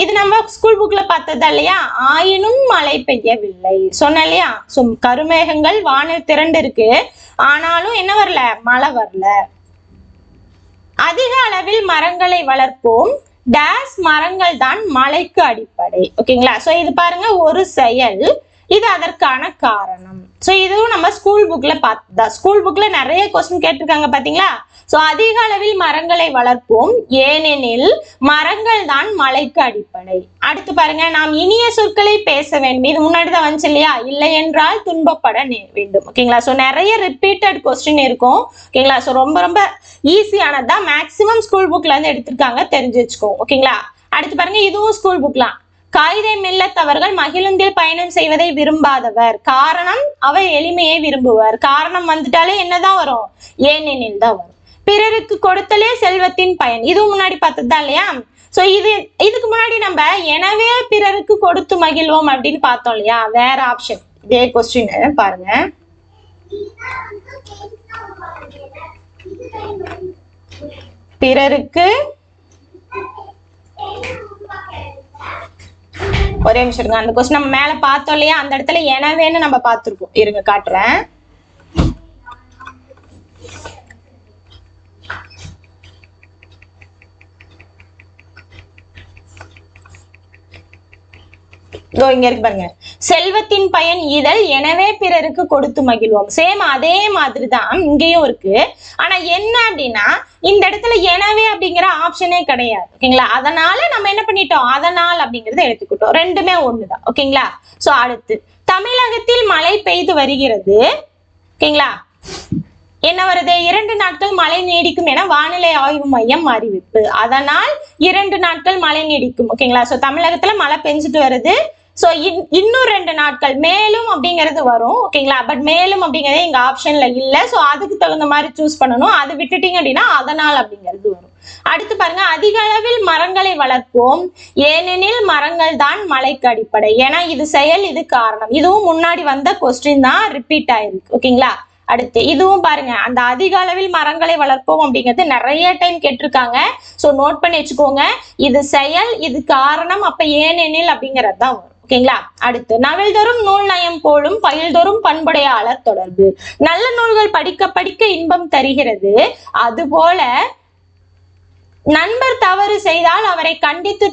இது நம்ம ஸ்கூல் புக்ல பார்த்ததா இல்லையா, ஆயினும் மழை பெய்யவில்லை சொன்ன இல்லையா. சோ கருமேகங்கள் வானில் திரண்டு இருக்கு, ஆனாலும் என்ன வரல? மழை வரல. அதிக அளவில் மரங்களை வளர்ப்போம். டேஸ் மரங்கள் தான் மழைக்கு அடிப்படை. ஓகேங்களா. சோ இது பாருங்க, ஒரு செயல், இது அதற்கான காரணம். சோ இதுவும் நம்ம ஸ்கூல் புக்ல பார்த்ததா. ஸ்கூல் புக்ல நிறைய கொஸ்டின் கேட்டிருக்காங்க பாத்தீங்களா. சோ அதிக அளவில் மரங்களை வளர்ப்போம், ஏனெனில் மரங்கள் தான் மழைக்கு அடிப்படை. அடுத்து பாருங்க, நாம் இனிய சொற்களை பேச வேண்டும். இது முன்னாடிதான் வந்துச்சு இல்லையா, இல்லை என்றால் துன்பப்பட வேண்டும். ஓகேங்களா. சோ நிறைய ரிப்பீட்டட் கொஸ்டின் இருக்கும். ஓகேங்களா. சோ ரொம்ப ரொம்ப ஈஸியானதான், மேக்சிமம் ஸ்கூல் புக்ல இருந்து எடுத்திருக்காங்க, தெரிஞ்சு வச்சுக்கோங்க. ஓகேங்களா. அடுத்து பாருங்க, இதுவும் ஸ்கூல் புக்லாம். காகித மில்லத்தவர்கள் மகிழுந்தில் பயணம் செய்வதை விரும்பாதவர். காரணம், அவர் எளிமையை விரும்புவர். காரணம் வந்துட்டாலே என்னதான் வரும்? ஏனெனில் தான் வரும். பிறருக்கு கொடுத்தலே செல்வத்தின் பயன். இதுவும் முன்னாடி பார்த்ததுதான் இல்லையா. சோ இதுக்கு முன்னாடி நம்ம எனவே பிறருக்கு கொடுத்து மகிழ்வோம் அப்படின்னு பார்த்தோம் இல்லையா, வேற ஆப்ஷன். இதே கொஸ்டின் பாருங்க. பிறருக்கு, ஒரே நிமிஷம் இருங்க, அந்த கொஸ்டின் நம்ம மேல பார்த்தோம் இல்லையா, அந்த இடத்துல எனவேன்னு நம்ம பார்த்திருக்கோம். இருங்க காட்டுறேன். இங்க இருக்கு பாருங்க, செல்வத்தின் பயன் ஈதல், எனவே பிறருக்கு கொடுத்து மகிழ்வோம். சேம் அதே மாதிரிதான் இங்கேயும் இருக்கு. ஆனா என்ன அப்படின்னா, இந்த இடத்துல எனவே அப்படிங்கிற ஆப்ஷனே கிடையாது. ஓகேங்களா. அதனால நம்ம என்ன பண்ணிட்டோம், அதனால் அப்படிங்கறத எடுத்துக்கிட்டோம். ரெண்டுமே ஒண்ணுதான். ஓகேங்களா. சோ அடுத்து, தமிழகத்தில் மழை பெய்து வருகிறது. ஓகேங்களா. என்ன வருது? 2 நாட்கள் மழை நீடிக்கும் என வானிலை ஆய்வு மையம் அறிவிப்பு. அதனால் 2 நாட்கள் மழை நீடிக்கும். ஓகேங்களா. சோ தமிழகத்துல மழை பெஞ்சிட்டு வருது. சோ இன்னும் 2 நாட்கள் மேலும் அப்படிங்கிறது வரும். ஓகேங்களா. பட் மேலும் அப்படிங்கறது எங்க ஆப்ஷன்ல இல்ல. சோ அதுக்கு தகுந்த மாதிரி சூஸ் பண்ணணும். அது விட்டுட்டீங்க அப்படின்னா அதனால் அப்படிங்கிறது வரும். அடுத்து பாருங்க, அதிக அளவில் மரங்களை வளர்ப்போம், ஏனெனில் மரங்கள் தான் மழைக்கு அடிப்படை. ஏன்னா இது செயல், இது காரணம். இதுவும் முன்னாடி வந்த கொஸ்டின் தான் ரிப்பீட் ஆயிருக்கு. ஓகேங்களா? அடுத்து இதுவும் பாருங்க, அந்த அதிக அளவில் மரங்களை வளர்ப்போம் அப்படிங்கிறது நிறைய டைம் கேட்டிருக்காங்க. சோ நோட் பண்ணி வச்சுக்கோங்க. இது செயல், இது காரணம், அப்ப ஏனெனில் அப்படிங்கிறது தான் வரும். ஓகேங்களா? அடுத்து, நவில்தோறும் நூல் நயம் போலும் பயில்தோறும் பண்புடையாளர் தொடர்பு. நல்ல நூல்கள் படிக்க படிக்க இன்பம் தருகிறது, அதுபோல நண்பர் தவறு செய்தால் அவரை கண்டித்து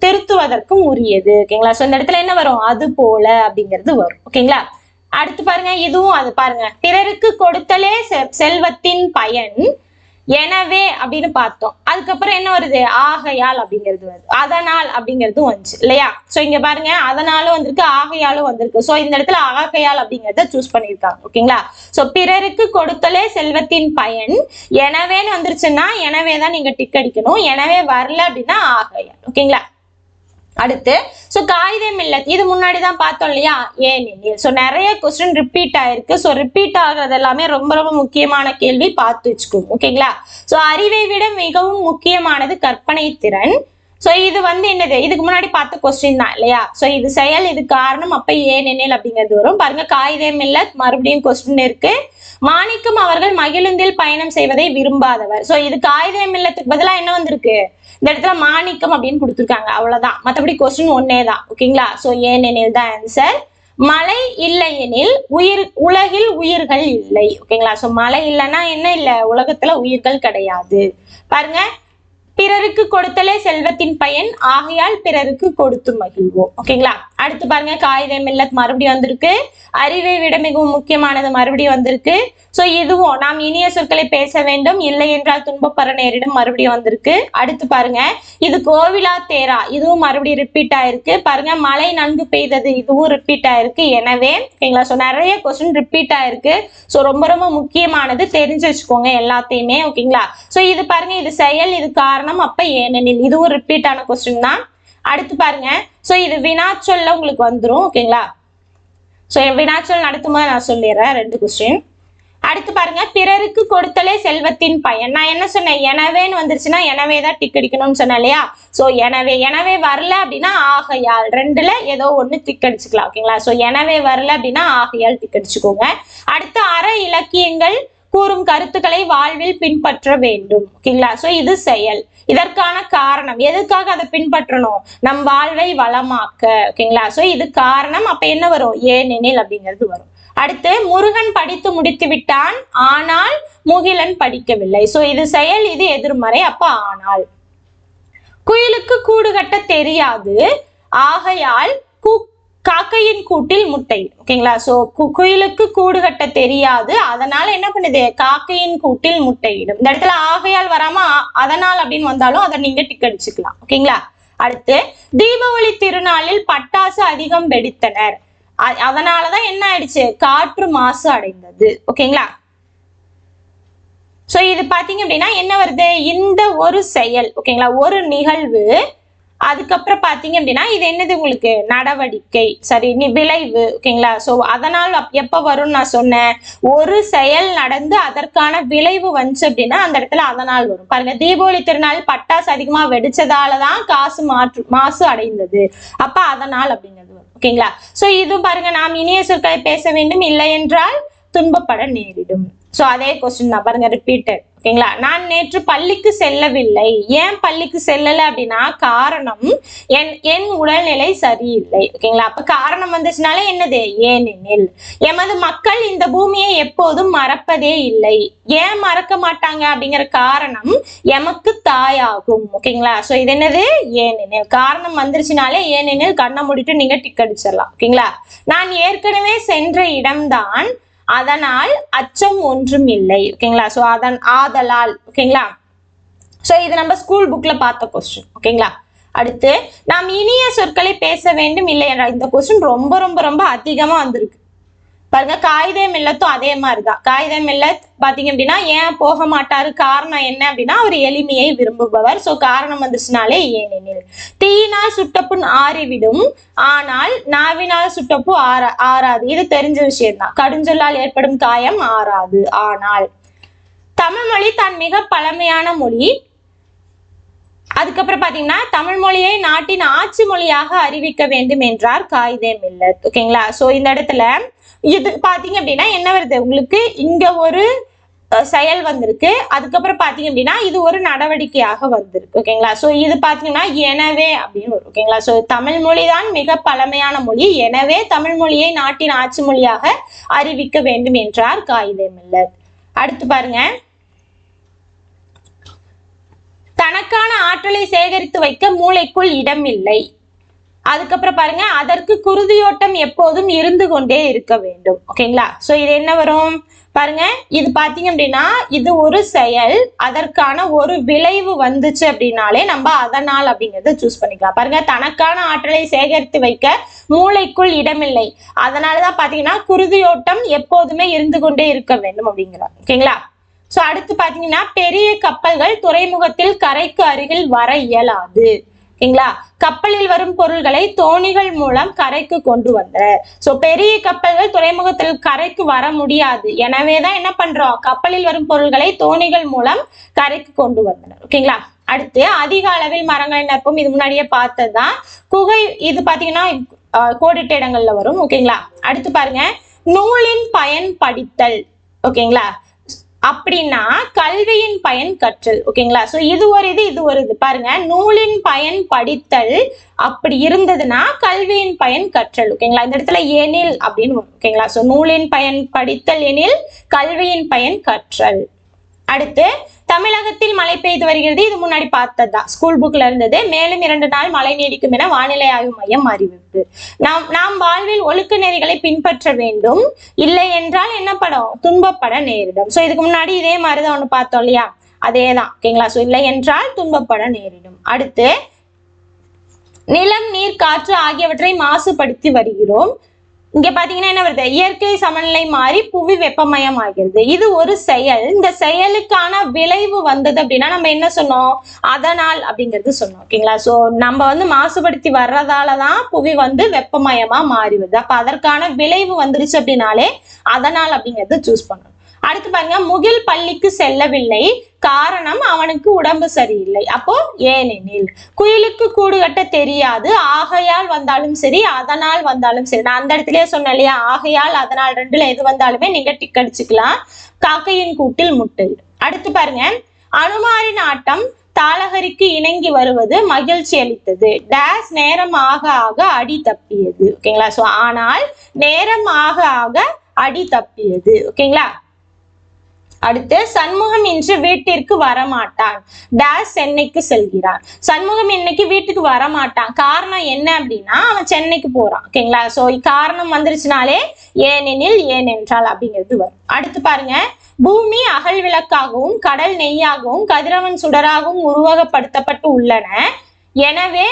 திருத்துவதற்கும் உரியது. ஓகேங்களா? சோ இந்த இடத்துல என்ன வரும்? அது போல அப்படிங்கிறது வரும். ஓகேங்களா? அடுத்து பாருங்க, இதுவும் அது பாருங்க, பிறருக்கு கொடுத்தலே செல்வத்தின் பயன், எனவே அப்படின்னு பார்த்தோம். அதுக்கப்புறம் என்ன வருது? ஆகையால் அப்படிங்கிறது வருது, அதனால் அப்படிங்கிறதும் வந்துச்சு இல்லையா? சோ இங்க பாருங்க, அதனாலும் வந்திருக்கு, ஆகையாலும் வந்திருக்கு. சோ இந்த இடத்துல ஆகையால் அப்படிங்கறத சூஸ் பண்ணிருக்காங்க. ஓகேங்களா? சோ பிறருக்கு கொடுத்தலே செல்வத்தின் பயன், எனவேன்னு வந்துருச்சுன்னா எனவே தான் நீங்க டிக் அடிக்கணும். எனவே வரல அப்படின்னா ஆகையால். ஓகேங்களா? அடுத்து, சோ காயிதே மில்லத், இது முன்னாடிதான் பார்த்தோம் இல்லையா? ஏனெனில். சோ நிறைய கொஸ்டின் ரிப்பீட் ஆயிருக்கு. சோ ரிப்பீட் ஆகுறது எல்லாமே ரொம்ப ரொம்ப முக்கியமான கேள்வி, பார்த்து வச்சுக்கோங்க. ஓகேங்களா? சோ அறிவை விட மிகவும் முக்கியமானது கற்பனை திறன். சோ இது என்னது? இதுக்கு முன்னாடி பார்த்த கொஸ்டின் தான் இல்லையா? சோ இது செயல், இது காரணம், அப்ப ஏனெனில் அப்படிங்கிறது வரும். பாருங்க, காயிதே மில்லத் மறுபடியும் கொஸ்டின் இருக்கு. மாணிக்கம் அவர்கள் மகிழுந்தில் பயணம் செய்வதை விரும்பாதவர். சோ இது காயிதே மில்லத்துக்கு பதிலா என்ன வந்திருக்கு? இந்த இடத்துல மாணிக்கம் அப்படின்னு கொடுத்துருக்காங்க, அவ்வளவுதான். மற்றபடி கொஸ்டின் ஒன்னே தான். ஓகேங்களா? சோ ஏனெனில் தான் ஆன்சர். மழை இல்லை எனில் உலகில் உயிர்கள் இல்லை. ஓகேங்களா? சோ மழை இல்லைன்னா என்ன இல்லை? உலகத்துல உயிர்கள் கிடையாது. பாருங்க, பிறருக்கு கொடுத்தலே செல்வத்தின் பயன், ஆகையால் பிறருக்கு கொடுத்து மகிழ்வோம். ஓகேங்களா? அடுத்து பாருங்க, காயிதே மில்லத் மறுபடியும் வந்திருக்கு. அறிவை விட மிகவும் முக்கியமானது மறுபடியும் வந்திருக்கு. சோ இதுவும் நாம் இனிய சொற்களை பேச வேண்டும், இல்லை என்றால் துன்பப்பற நேரிடும் மறுபடியும் வந்திருக்கு. அடுத்து பாருங்க, இது கோவிலா தேரா, இதுவும் மறுபடியும் ரிப்பீட் ஆயிருக்கு. பாருங்க, மழை நன்கு பெய்தது, இதுவும் ரிப்பீட் ஆயிருக்கு. எனவே ஓகேங்களா? சோ நிறைய கொஸ்டின் ரிப்பீட் ஆயிருக்கு. சோ ரொம்ப ரொம்ப முக்கியமானது, தெரிஞ்சு வச்சுக்கோங்க எல்லாத்தையுமே. ஓகேங்களா? சோ இது பாருங்க, இது செயல், இது காரணம், அப்ப ஏனெனில், இதுவும் ரிப்பீட் ஆன கொஸ்டின் தான். அடுத்து பாருங்க, சோ இது வினாச்சொல்ல உங்களுக்கு வந்துரும். ஓகேங்களா? சோ வினாச்சொல் நடத்தும்போது நான் சொல்லிடுறேன் 2 கொஸ்டின். அடுத்து பாருங்க, பிறருக்கு கொடுத்தலே செல்வத்தின் பயன். நான் என்ன சொன்னேன்? எனவேன்னு வந்துருச்சுன்னா எனவே தான் டிக் அடிக்கணும்னு சொன்னேன் இல்லையா? சோ எனவே வரல அப்படின்னா ஆகையால், 2ல ஏதோ ஒண்ணு டிக் அடிச்சுக்கலாம். ஓகேங்களா? சோ எனவே வரல அப்படின்னா ஆகையால் டிக் அடிச்சுக்கோங்க. அடுத்து, அற இலக்கியங்கள் கூறும் கருத்துக்களை வாழ்வில் பின்பற்ற வேண்டும். ஓகேங்களா? சோ இது செயல். இதற்கான காரணம், எதுக்காக அதை பின்பற்றணும்? நம் வாழ்வை வளமாக்க. ஓகேங்களா? சோ இது காரணம், அப்ப என்ன வரும்? ஏனெனில் அப்படிங்கிறது வரும். அடுத்து, முருகன் படித்து முடித்து விட்டான், ஆனால் முகிலன் படிக்கவில்லை. சோ இது செயல், இது எதிர்மறை, அப்ப ஆனால். குயிலுக்கு கூடு கட்ட தெரியாது, ஆகையால் காக்கையின் கூட்டில் முட்டை. ஓகேங்களா? சோ குயிலுக்கு கூடு கட்ட தெரியாது, அதனால என்ன பண்ணுது? காக்கையின் கூட்டில் முட்டையிடும். இந்த இடத்துல ஆகையால் வராம அதனால் அப்படின்னு வந்தாலும் அதை நீங்க டிக் அடிச்சுக்கலாம். ஓகேங்களா? அடுத்து, தீபாவளி திருநாளில் பட்டாசு அதிகம் வெடித்தனர், அதனாலதான் என்ன ஆயிடுச்சு? காற்று மாசு அடைந்தது. ஓகேங்களா? சோ இது பாத்தீங்க அப்படின்னா என்ன வருது? இந்த ஒரு செயல். ஓகேங்களா? ஒரு நிகழ்வு. அதுக்கப்புறம் பாத்தீங்க அப்படின்னா இது என்னது? உங்களுக்கு நடவடிக்கை, சரி, விளைவு. ஓகேங்களா? சோ அதனால் எப்ப வரும்னு நான் சொன்னேன், ஒரு செயல் நடந்து அதற்கான விளைவு வந்துச்சு அப்படின்னா அந்த இடத்துல அதனால் வரும். பாருங்க, தீபாவளி திருநாள் பட்டாசு அதிகமா வெடிச்சதாலதான் மாசு அடைந்தது, அப்ப அதனால் அப்படிங்கிறது வரும். ஓகேங்களா? சோ இது பாருங்க, நாம் இனிய சொற்களை பேச வேண்டும், இல்லை என்றால் துன்பப்பட நேரிடும். சோ அதே கொஸ்டின் தான் பாருங்க, ரிப்பீட்டட். ஓகேங்களா? நான் நேற்று பள்ளிக்கு செல்லவில்லை. ஏன் பள்ளிக்கு செல்லல அப்படின்னா காரணம் என் உடல்நிலை சரியில்லை. ஓகேங்களா? அப்ப காரணம் வந்துச்சுனாலே என்னது? ஏனெனில். எமது மக்கள் இந்த பூமியை எப்போதும் மறப்பதே இல்லை. ஏன் மறக்க மாட்டாங்க அப்படிங்கிற காரணம் எமக்கு தாயாகும். ஓகேங்களா? சோ இது என்னது? ஏனெனில். காரணம் வந்துருச்சுனாலே ஏனெனில், கண்ணை மூடிட்டு நீங்க டிக் அடிச்சிடலாம். ஓகேங்களா? நான் ஏற்கனவே சென்ற இடம்தான், அதனால் அச்சம் ஒன்றும் இல்லை. ஓகேங்களா? சோ ஆதலால். ஓகேங்களா? சோ இது நம்ம ஸ்கூல் புக்ல பார்த்த கொஸ்டின். ஓகேங்களா? அடுத்து, நாம் இனிய சொற்களை பேச வேண்டும், இல்லை என்றால். இந்த கொஸ்டின் ரொம்ப ரொம்ப ரொம்ப அதிகமா வந்திருக்கு. பாருங்க, காயிதே மில்லத்தும் அதே மாதிரிதான். காயிதே மில்லத் பாத்தீங்க அப்படின்னா ஏன் போக மாட்டாரு, காரணம் என்ன அப்படின்னா அவர் எளிமையை விரும்புபவர். சோ காரணம் வந்துச்சுனாலே ஏனெனில். தீயினால் சுட்டப்புண் ஆறிவிடும், ஆனால் நாவினால் சுட்டப்பு ஆறாது. இது தெரிஞ்ச விஷயம்தான். கடுஞ்சொல்லால் ஏற்படும் காயம் ஆறாது, ஆனால். தமிழ் மொழி தான் மிக பழமையான மொழி, அதுக்கப்புறம் பாத்தீங்கன்னா தமிழ் மொழியை நாட்டின் ஆட்சி மொழியாக அறிவிக்க வேண்டும் என்றார் காயிதே மில்லத். ஓகேங்களா. சோ இந்த இடத்துல இது பாத்தீங்க அப்படின்னா என்ன வருது உங்களுக்கு, இங்க ஒரு செயல் வந்திருக்கு, அதுக்கப்புறம் பாத்தீங்க அப்படின்னா இது ஒரு நடவடிக்கையாக வந்திருக்கு. ஓகேங்களா. சோ இது பாத்தீங்கன்னா எனவே அப்படின்னு வரும். ஓகேங்களா. சோ தமிழ் மொழி தான் மிக பழமையான மொழி, எனவே தமிழ் மொழியை நாட்டின் ஆட்சி மொழியாக அறிவிக்க வேண்டும் என்றார் காயிதே மில்லத். அடுத்து பாருங்க, தனக்கான ஆற்றலை சேகரித்து வைக்க மூளைக்குள் இடம் இல்லை. அதுக்கப்புறம் பாருங்க, அதற்கு குருதியோட்டம் எப்போதும் இருந்து கொண்டே இருக்க வேண்டும். ஓகேங்களா. சோ இது என்ன வரும் பாருங்க, இது பாத்தீங்க அப்படின்னா இது ஒரு செயல், அதற்கான ஒரு விளைவு வந்துச்சு அப்படின்னாலே நம்ம அதனால் அப்படிங்கறத சூஸ் பண்ணிக்கலாம். பாருங்க, தனக்கான ஆற்றலை சேகரித்து வைக்க மூளைக்குள் இடமில்லை, அதனாலதான் பாத்தீங்கன்னா குருதியோட்டம் எப்போதுமே இருந்து கொண்டே இருக்க வேண்டும் அப்படிங்கிறார். ஓகேங்களா. சோ அடுத்து பாத்தீங்கன்னா பெரிய கப்பல்கள் துறைமுகத்தில் கரைக்கு அருகில் வர இயலாது. ஓகேங்களா. கப்பலில் வரும் பொருள்களை தோணிகள் மூலம் கரைக்கு கொண்டு வந்த. சோ பெரிய கப்பல்கள் துறைமுகத்தில் கரைக்கு வர முடியாது, எனவேதான் என்ன பண்றோம், கப்பலில் வரும் பொருள்களை தோணிகள் மூலம் கரைக்கு கொண்டு வந்தனர். ஓகேங்களா. அடுத்து அதிக அளவில் மரங்களை நற்போம், இது முன்னாடியே பார்த்ததுதான். குகை இது பாத்தீங்கன்னா கோடிட்ட இடங்கள்ல வரும். ஓகேங்களா. அடுத்து பாருங்க, நூலின் பயன் படித்தல். ஓகேங்களா. அப்படின்னா கல்வியின் பயன் கற்றல். ஓகேங்களா. சோ இது ஒரு இது பாருங்க, நூலின் பயன் படித்தல் அப்படி இருந்ததுன்னா கல்வியின் பயன் கற்றல். ஓகேங்களா. இந்த இடத்துல எனில் அப்படின்னு வரும். ஓகேங்களா. சோ நூலின் பயன் படித்தல் எனில் கல்வியின் பயன் கற்றல். அடுத்து தமிழகத்தில் மழை பெய்து வருகிறது, இது முன்னாடி பார்த்ததுதான், ஸ்கூல் புக்ல இருந்தது. மேலும் 2 நாள் மழை நீடிக்கும் என வானிலை ஆய்வு மையம் அறிவிப்பு. நாம் வாழ்வில் ஒழுக்க நெறிகளை பின்பற்ற வேண்டும், இல்லை என்றால் என்ன படும், துன்பப்பட நேரிடும். சோ இதுக்கு முன்னாடி இதே மாதிரிதான் ஒண்ணு பார்த்தோம் இல்லையா, அதேதான். ஓகேங்களா. சோ இல்லை என்றால் துன்பப்பட நேரிடும். அடுத்து நிலம் நீர் காற்று ஆகியவற்றை மாசுபடுத்தி வருகிறோம். இங்க பாத்தீங்கன்னா என்ன வருது, இயற்கை சமநிலை மாறி புவி வெப்பமயம் ஆகிறது. இது ஒரு செயல், இந்த செயலுக்கான விளைவு வந்தது அப்படின்னா நம்ம என்ன சொன்னோம், அதனால் அப்படிங்கிறது சொன்னோம். ஓகேங்களா. சோ நம்ம மாசுபடுத்தி வர்றதாலதான் புவி வெப்பமயமா மாறி வருது. அப்ப அதற்கான விளைவு வந்துருச்சு அப்படின்னாலே அதனால் அப்படிங்கறது சூஸ் பண்ணணும். அடுத்து பாருங்க, முகில் பள்ளிக்கு செல்லவில்லை, காரணம் அவனுக்கு உடம்பு சரியில்லை. அப்போ ஏனெனில் குயிலுக்கு கூடு கட்ட தெரியாது, ஆகையால் வந்தாலும் சரி அதனால் வந்தாலும் சரி. நான் அந்த இடத்துலயே சொன்னேன் இல்லையா, ஆகையால் அதனால் ரெண்டுல எது வந்தாலுமே நீங்க டிக் அடிச்சுக்கலாம். காக்கையின் கூட்டில் முட்டை. அடுத்து பாருங்க, அனுமாரின் ஆட்டம் தாளகரிக்கு இணங்கி வருவது மகிழ்ச்சி அளித்தது, டேஸ் நேரம் ஆக ஆக அடி தப்பியது. ஓகேங்களா. சோ ஆனால் நேரம் ஆக ஆக அடி தப்பியது. ஓகேங்களா. அடுத்து சண்முகம் இன்று வீட்டிற்கு வரமாட்டான், டேஸ் சென்னைக்கு செல்கிறான். சண்முகம் இன்னைக்கு வீட்டுக்கு வரமாட்டான், காரணம் என்ன அப்படின்னா அவன் சென்னைக்கு போறான். ஓகேங்களா. சோ காரணம் வந்துருச்சுனாலே ஏனெனில் ஏனென்றால் அப்படிங்கிறது வரும். அடுத்து பாருங்க, பூமி அகல் விளக்காகவும் கடல் நெய்யாகவும் கதிரவன் சுடராகவும் உருவகப்படுத்தப்பட்டு உள்ளன, எனவே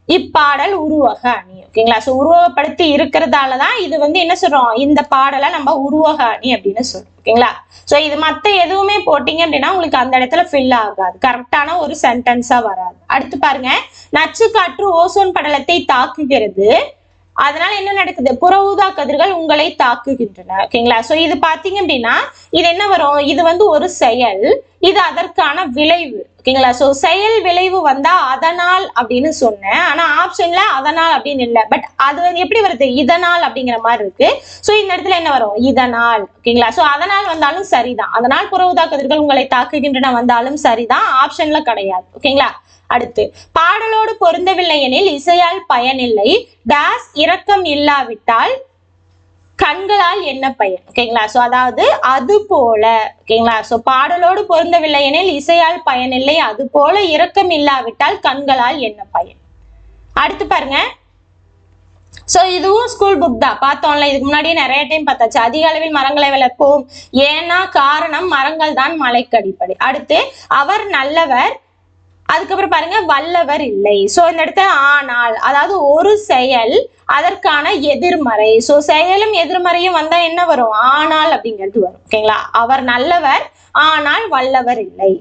இப்பாடல் உருவக அணி. ஓகேங்களா. சோ உருவகப்படுத்தி இருக்கிறதாலதான் இது என்ன சொல்றோம், இந்த பாடலை நம்ம உருவக அணி அப்படின்னு சொல்றோம். ஓகேங்களா. சோ இது மத்த எதுவுமே போட்டீங்க அப்படின்னா உங்களுக்கு அந்த இடத்துல ஃபில் ஆகாது, கரெக்டான ஒரு சென்டென்ஸா வராது. அடுத்து பாருங்க, நச்சு காற்று ஓசோன் படலத்தை தாக்குகிறது, அதனால என்ன நடக்குது, புற ஊதா கதிர்கள் உங்களை தாக்குகின்றன. ஓகேங்களா. சோ இது பாத்தீங்க அப்படின்னா இது என்ன வரும், இது ஒரு செயல், இது அதற்கான விளைவு. ஓகேங்களா. சோ செயல் விளைவு வந்தா அதனால் அப்படின்னு சொன்னேன், ஆனா ஆப்ஷன்ல அதனால் அப்படின்னு இல்லை, பட் அது எப்படி வருது, இதனால் அப்படிங்கிற மாதிரி இருக்கு. சோ இந்த இடத்துல என்ன வரும், இதனால். ஓகேங்களா. சோ அதனால் வந்தாலும் சரிதான், அதனால் புற ஊதா கதிர்கள் உங்களை தாக்குகின்றன வந்தாலும் சரிதான், ஆப்ஷன்ல கிடையாது. ஓகேங்களா. அடுத்து பாடலோடு பொருந்தவில்லை எனில் இசையால் பயனில்லை, டேஸ் இரக்கம் இல்லாவிட்டால் கண்களால் என்ன பயன். ஓகேங்களா. சோ அதாவது அது போல. ஓகேங்களா. சோ பாடலோடு பொருந்தவில்லை எனில் இசையால் பயனில்லை, அது போல இரக்கம் இல்லாவிட்டால் கண்களால் என்ன பயன். அடுத்து பாருங்க, சோ இதுவும் ஸ்கூல் புக் தான், பார்த்தோம்ல, இதுக்கு முன்னாடியே நிறைய டைம் பார்த்தாச்சு. அதிக அளவில் மரங்களை வளர்ப்போம், ஏன்னா காரணம் மரங்கள் தான் மழைக்கு அடிப்படை. அடுத்து அவர் நல்லவர், அதுக்கப்புறம் பாருங்க வல்லவர் இல்லை. சோ இந்த இடத்துல ஆனால், அதாவது ஒரு செயல் அதற்கான எதிர்மறை. சோ செயலும் எதிர்மறையும் வந்தா என்ன வரும், ஆனால் அப்படிங்கிறது வரும். ஓகேங்களா. அவர் நல்லவர் ஆனால் வல்லவர் இல்லை.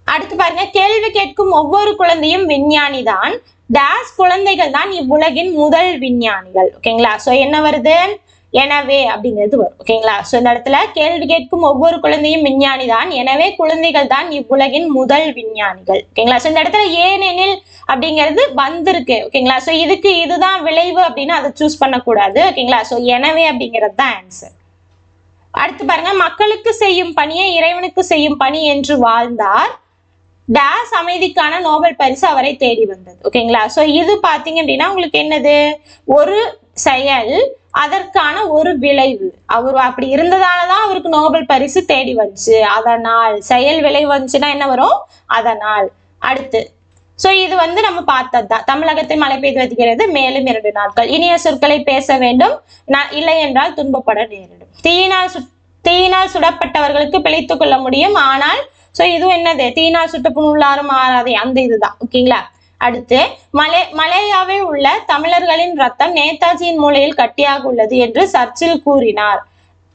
அடுத்து பாருங்க, கேள்வி கேட்கும் ஒவ்வொரு குழந்தையும் விஞ்ஞானி தான், டேஸ் குழந்தைகள் தான் இவ்வுலகின் முதல் விஞ்ஞானிகள். ஓகேங்களா. சோ என்ன வருது, எனவே அப்படிங்கிறது வரும். ஓகேங்களா? சோ இந்த இடத்துல கேள்வி கேட்கும் ஒவ்வொரு குழந்தையும் விஞ்ஞானி தான், எனவே குழந்தைகள் தான் இவ்வுலகின் முதல் விஞ்ஞானிகள். ஓகேங்களா? சோ இந்த இடத்துல ஏனெனில் அப்படிங்கிறது வந்திருக்கு. ஓகேங்களா? சோ இதுக்கு இதுதான் விளைவு அப்படின்னு அதை சூஸ் பண்ணக்கூடாது. ஓகேங்களா? சோ எனவே அப்படிங்கிறது தான் ஆன்சர். அடுத்து பாருங்க, மக்களுக்கு செய்யும் பணியை இறைவனுக்கு செய்யும் பணி என்று வாழ்ந்தார், டேஸ் அமைதிக்கான நோபல் பரிசு அவரை தேடி வந்தது. ஓகேங்களா? சோ இது பாத்தீங்க அப்படின்னா உங்களுக்கு என்னது, ஒரு செயல் அதற்கான ஒரு விளைவு. அவர் அப்படி இருந்ததாலதான் அவருக்கு நோபல் பரிசு தேடி வந்துச்சு. அதனால் செயல் விளைவு வந்துச்சுன்னா என்ன வரும், அதனால். அடுத்து சோ இது நம்ம பார்த்ததுதான். தமிழகத்தில் மழை பெய்து வருகிறது, மேலும் 2 நாட்கள். இனிய சொற்களை பேச வேண்டும், இல்லை என்றால் துன்பப்பட நேரிடும். தீயினால் சுடப்பட்டவர்களுக்கு பிழைத்துக் கொள்ள முடியும், ஆனால் சோ இதுவும் என்னது, தீயினால் சுட்ட புண் உள்ளாரும் ஆறாதே, அந்த இதுதான். ஓகேங்களா? அடுத்து மலேயாவில் உள்ள தமிழர்களின் ரத்தம் நேதாஜியின் மூளையில் கட்டியாக உள்ளது என்று சர்ச்சில் கூறினார்.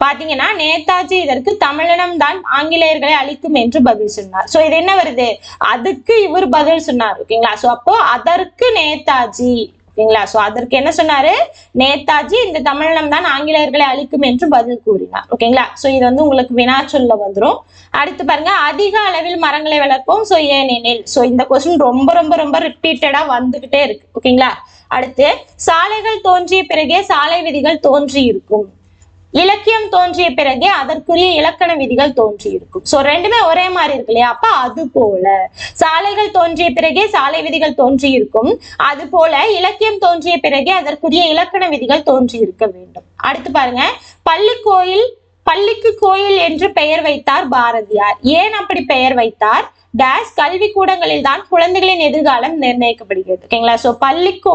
பாத்தீங்கன்னா நேதாஜி இதற்கு தமிழினம் தான் ஆங்கிலேயர்களை அழிக்கும் என்று பதில் சொன்னார். சோ இது என்ன வருது, அதுக்கு இவர் பதில் சொன்னார். ஓகேங்களா? சோ அப்போ அதற்கு நேதாஜி. ஓகேங்களா? சோ அதற்கு என்ன சொன்னாரு, நேதாஜி இந்த தமிழினம் தான் ஆங்கிலேயர்களை அழிக்கும் என்று பதில் கூறினார். ஓகேங்களா? சோ இது உங்களுக்கு வினாச்சொல்ல வந்துரும். அடுத்து பாருங்க, அதிக அளவில் மரங்களை வளர்ப்போம், சோ ஏனெனில். சோ இந்த கொஸ்டின் ரொம்ப ரொம்ப ரொம்ப ரிப்பீட்டடா வந்துகிட்டே இருக்கு. ஓகேங்களா? அடுத்து சாலைகள் தோன்றிய பிறகே சாலை விதிகள் தோன்றி இருக்கும், இலக்கியம் தோன்றிய பிறகே அதற்குரிய இலக்கண விதிகள் தோன்றி இருக்கும். சோ ரெண்டுமே ஒரே மாதிரி இருக்கு இல்லையா? அப்ப அது போல சாலைகள் தோன்றிய பிறகே சாலை விதிகள் தோன்றி இருக்கும், அது போல இலக்கியம் தோன்றிய பிறகே அதற்குரிய இலக்கண விதிகள் தோன்றி இருக்க வேண்டும். அடுத்து பாருங்க, பள்ளிக்கு கோயில் என்று பெயர் வைத்தார் பாரதியார். ஏன் அப்படி பெயர் வைத்தார், டேஸ் கல்வி கூடங்களில் தான் குழந்தைகளின் எதிர்காலம் நிர்ணயிக்கப்படுகிறது. ஓகேங்களா? சோ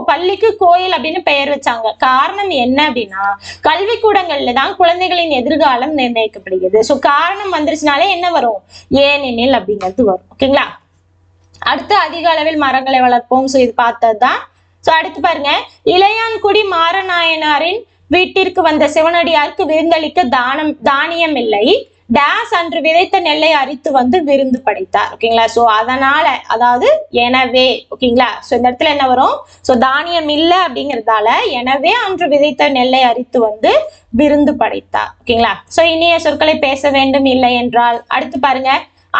பள்ளிக்கு கோயில் அப்படின்னு பெயர் வச்சாங்க. காரணம் என்ன அப்படின்னா, கல்வி கூடங்கள்ல தான் குழந்தைகளின் எதிர்காலம் நிர்ணயிக்கப்படுகிறது. சோ காரணம் வந்துருச்சுனாலே என்ன வரும், ஏனெனில் அப்படிங்கிறது வரும். ஓகேங்களா? அடுத்து அதிக அளவில் மரங்களை வளர்ப்போம், சோ இது பார்த்ததுதான். சோ அடுத்து பாருங்க, இளையான்குடி மாரநாயனாரின் வீட்டிற்கு வந்த சிவனடியாருக்கு விருந்தளிக்க தானியம் இல்லை, டேஸ் அன்று விதைத்த நெல்லை அரித்து வந்து விருந்து படைத்தார். ஓகேங்களா? சோ அதனால, அதாவது எனவே. ஓகேங்களா? சோ இந்த இடத்துல என்ன வரும், சோ தானியம் இல்ல அப்படிங்கறதால எனவே அன்று விதைத்த நெல்லை அரித்து வந்து விருந்து படைத்தார். ஓகேங்களா? சோ இனிய சொற்களை பேச வேண்டும், இல்லை என்றால். அடுத்து பாருங்க,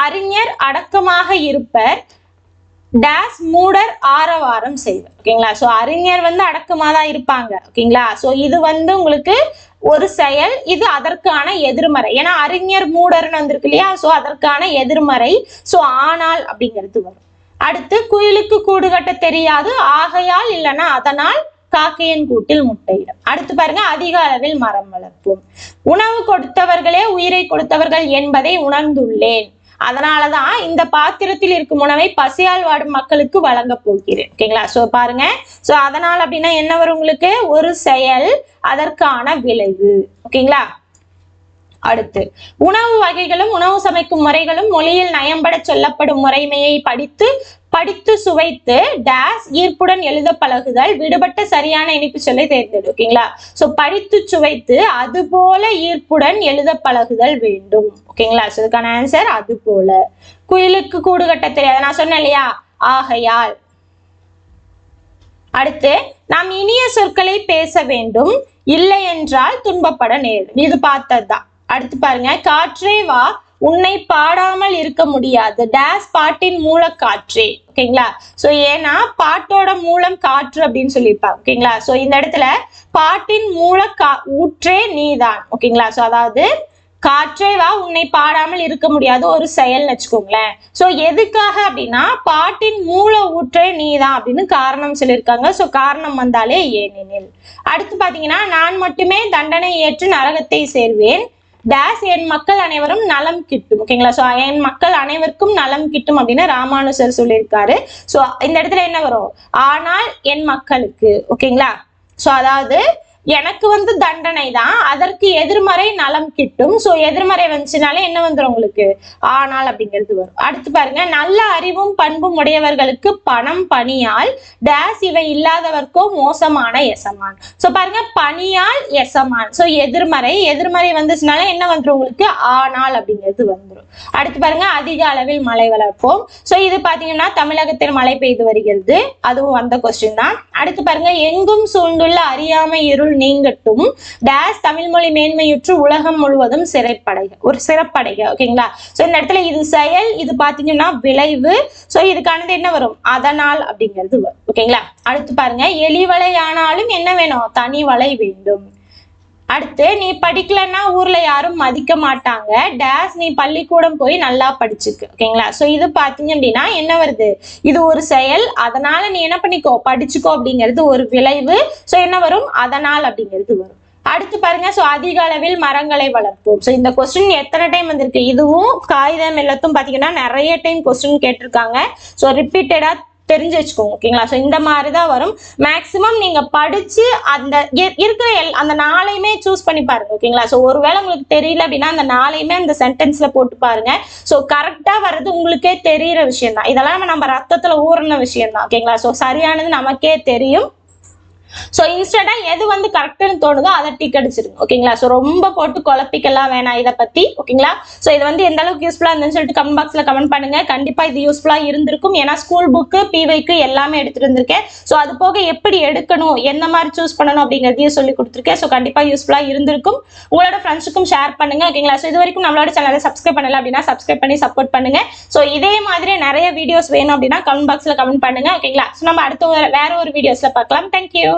அறிஞர் அடக்கமாக இருப்பர், டேஸ் மூடர் ஆரவாரம் செய்வர். ஓகேங்களா? சோ அறிஞர் அடக்கமா தான் இருப்பாங்க. ஓகேங்களா? சோ இது உங்களுக்கு ஒரு செயல், இது அதற்கான எதிர்மறை. ஏன்னா அறிஞர் மூடர்னு வந்திருக்கு இல்லையா? சோ அதற்கான எதிர்மறை. சோ ஆனால் அப்படிங்கிறது வரும். அடுத்து, குயிலுக்கு கூடு கட்ட தெரியாது, ஆகையால் இல்லைன்னா அதனால் காக்கையின் கூட்டில் முட்டையிடும். அடுத்து பாருங்க, அதிக அளவில் மரம் வளர்ப்போம். உணவு கொடுத்தவர்களே உயிரை கொடுத்தவர்கள் என்பதை உணர்ந்துள்ளேன், அதனாலதான் இந்த பாத்திரத்தில் இருக்கும் உணவை பசியால் வாடும் மக்களுக்கு வழங்க போகிறேன். ஓகேங்களா? சோ பாருங்க, சோ அதனால் அப்படின்னா என்ன வரும், உங்களுக்கு ஒரு செயல் அதற்கான விளைவு. ஓகேங்களா? அடுத்து, உணவு வகைகளும் உணவு சமைக்கும் முறைகளும் மொழியில் நயம்பட சொல்லப்படும் முறைமையை படித்து சுவைத்து டேஸ் ஈர்ப்புடன் எழுத பழகுதல், விடுபட்ட சரியான இனிப்பு சொல்லை தேர்ந்தெடு. ஓகேங்களா? சோ படித்து சுவைத்து அது போல ஈர்ப்புடன் எழுத பழகுதல் வேண்டும். ஓகேங்களா? சோ இதுக்கான ஆன்சர் அது போல. குயிலுக்கு கூடு கட்ட தெரியாது, நான் சொன்னேன் இல்லையா, ஆகையால். அடுத்து, நாம் இனிய சொற்களை பேச வேண்டும், இல்லை என்றால் துன்பப்பட நேரிடும். இது பார்த்ததுதான். அடுத்து பாருங்க, காற்றே வா உன்னை பாடாமல் இருக்க முடியாது, டேஸ் பாட்டின் மூல காற்றே. ஓகேங்களா? சோ ஏன்னா பாட்டோட மூலம் காற்று அப்படின்னு சொல்லியிருப்பாங்க. ஓகேங்களா? சோ இந்த இடத்துல பாட்டின் மூல ஊற்றே நீதான். ஓகேங்களா? சோ அதாவது காற்றே வா உன்னை பாடாமல் இருக்க முடியாது ஒரு செயல்னு வச்சுக்கோங்களேன். சோ எதுக்காக அப்படின்னா, பாட்டின் மூல ஊற்றே நீதான் அப்படின்னு காரணம் சொல்லியிருக்காங்க. சோ காரணம் வந்தாலே ஏனெனில். அடுத்து பாத்தீங்கன்னா, நான் மட்டுமே தண்டனை ஏற்று நரகத்தை சேர்வேன், டேஸ் என் மக்கள் அனைவரும் நலம் கிட்டும். ஓகேங்களா? சோ என் மக்கள் அனைவருக்கும் நலம் கிட்டும் அப்படின்னு ராமானுஜர் சொல்லியிருக்காரு. சோ இந்த இடத்துல என்ன வரும், ஆனால் என் மக்களுக்கு. ஓகேங்களா? சோ அதாவது எனக்கு தண்டனை தான், அதற்கு எதிர்மறை நலம் கிட்டும். சோ எதிர்மறை வந்துச்சுனாலே என்ன வந்துடும் உங்களுக்கு, ஆனால் அப்படிங்கிறது வரும். அடுத்து பாருங்க, நல்ல அறிவும் பண்பும் உடையவர்களுக்கு பணம் பணியால், டேஸ் இவை இல்லாதவர்க்கோ மோசமான எசமான். சோ பாருங்க, பணியால் எசமான். சோ எதிர்மறை வந்துச்சுனாலே என்ன வந்துடும் உங்களுக்கு, ஆனால் அப்படிங்கிறது வந்துடும். அடுத்து பாருங்க, அதிக அளவில் மழை வளர்ப்போம். சோ இது பாத்தீங்கன்னா தமிழகத்தில் மழை பெய்து வருகிறது, அதுவும் வந்த கொஸ்டின் தான். அடுத்து பாருங்க, எங்கும் சூழ்ந்துள்ள அறியாமை இருள் நீங்கட்டும் டேஸ் தமிழ் மொழி மேன்மையுற்று உலகம் முழுவதும் சிறப்படைக ஓகேங்களா. சோ இந்த இடத்துல இது செயல், இது பாத்தீங்கன்னா விளைவு. சோ இதுக்கானது என்ன வரும்? அதனால் அப்படிங்கிறது வரும் ஓகேங்களா. அடுத்து பாருங்க, எலிவளை ஆனாலும் என்ன வேணும்? தனி வளை வேண்டும். அடுத்து, நீ படிக்கலன்னா ஊர்ல யாரும் மதிக்க மாட்டாங்க டேஸ் நீ பள்ளிக்கூடம் போய் நல்லா படிச்சுக்கு ஓகேங்களா. சோ இது பாத்தீங்க அப்படின்னா என்ன வருது? இது ஒரு செயல், அதனால நீ என்ன பண்ணிக்கோ? படிச்சுக்கோ அப்படிங்கிறது ஒரு விளைவு. சோ என்ன வரும்? அதனால் அப்படிங்கிறது வரும். அடுத்து பாருங்க, சோ அதிக அளவில் மரங்களை வளர்ப்போம். சோ இந்த கொஸ்டின் எத்தனை டைம் வந்திருக்கு? இதுவும் காகிதம் எல்லாத்தும் பாத்தீங்கன்னா நிறைய டைம் கொஸ்டின் கேட்டிருக்காங்க. சோ ரிப்பீட்டடா தெரிஞ்சு வச்சுக்கோங்க ஓகேங்களா. சோ இந்த மாதிரிதான் வரும். மேக்சிமம் நீங்க படிச்சு அந்த இருக்கிற அந்த நாளையுமே சூஸ் பண்ணி பாருங்க ஓகேங்களா. சோ ஒருவேளை உங்களுக்கு தெரியல அப்படின்னா அந்த நாளையுமே அந்த சென்டென்ஸ்ல போட்டு பாருங்க. சோ கரெக்டா வர்றது உங்களுக்கே தெரியற விஷயம் தான். இதெல்லாம் நம்ம ரத்தத்துல ஊறின விஷயம் தான் ஓகேங்களா. சோ சரியானது நமக்கே தெரியும். சோ இன்ஸ்டன்டா எது வந்து கரெக்ட்னு தோணுதோ அதை டிக் அடிச்சிருங்க ஓகேங்களா. சோ ரொம்ப போட்டு குழப்பிக்கலாம் வேணாம் இதை பத்தி ஓகேங்களா. சோ இது வந்து எந்த அளவுக்கு யூஸ்ஃபுல்லா இருந்துன்னு சொல்லிட்டு கமெண்ட் பாக்ஸ்ல கமெண்ட் பண்ணுங்க. கண்டிப்பா இது யூஸ்ஃபுல்லா இருந்திருக்கும். ஏன்னா ஸ்கூல் புக்கு பிவைக்கு எல்லாமே எடுத்துட்டு இருந்திருக்கேன். சோ அது போக எப்படி எடுக்கணும், எந்த மாதிரி சூஸ் பண்ணணும் அப்படிங்கறதையும் சொல்லி கொடுத்துருக்கேன். சோ கண்டிப்பா யூஸ்ஃபுல்லா இருந்திருக்கும். உங்களோட ஃப்ரெண்ட்ஸுக்கும் ஷேர் பண்ணுங்க ஓகேங்களா. சோ இது வரைக்கும் நம்மளோட சேனலை சப்ஸ்கிரைப் பண்ணல அப்படின்னா சப்ஸ்கிரைப் பண்ணி சப்போர்ட் பண்ணுங்க. சோ இதே மாதிரி நிறைய வீடியோஸ் வேணும் அப்படின்னா கமெண்ட் பாக்ஸ்ல கமெண்ட் பண்ணுங்க ஓகேங்களா. சோ நம்ம அடுத்த வேற ஒரு வீடியோஸ்ல பார்க்கலாம். தேங்க்யூ.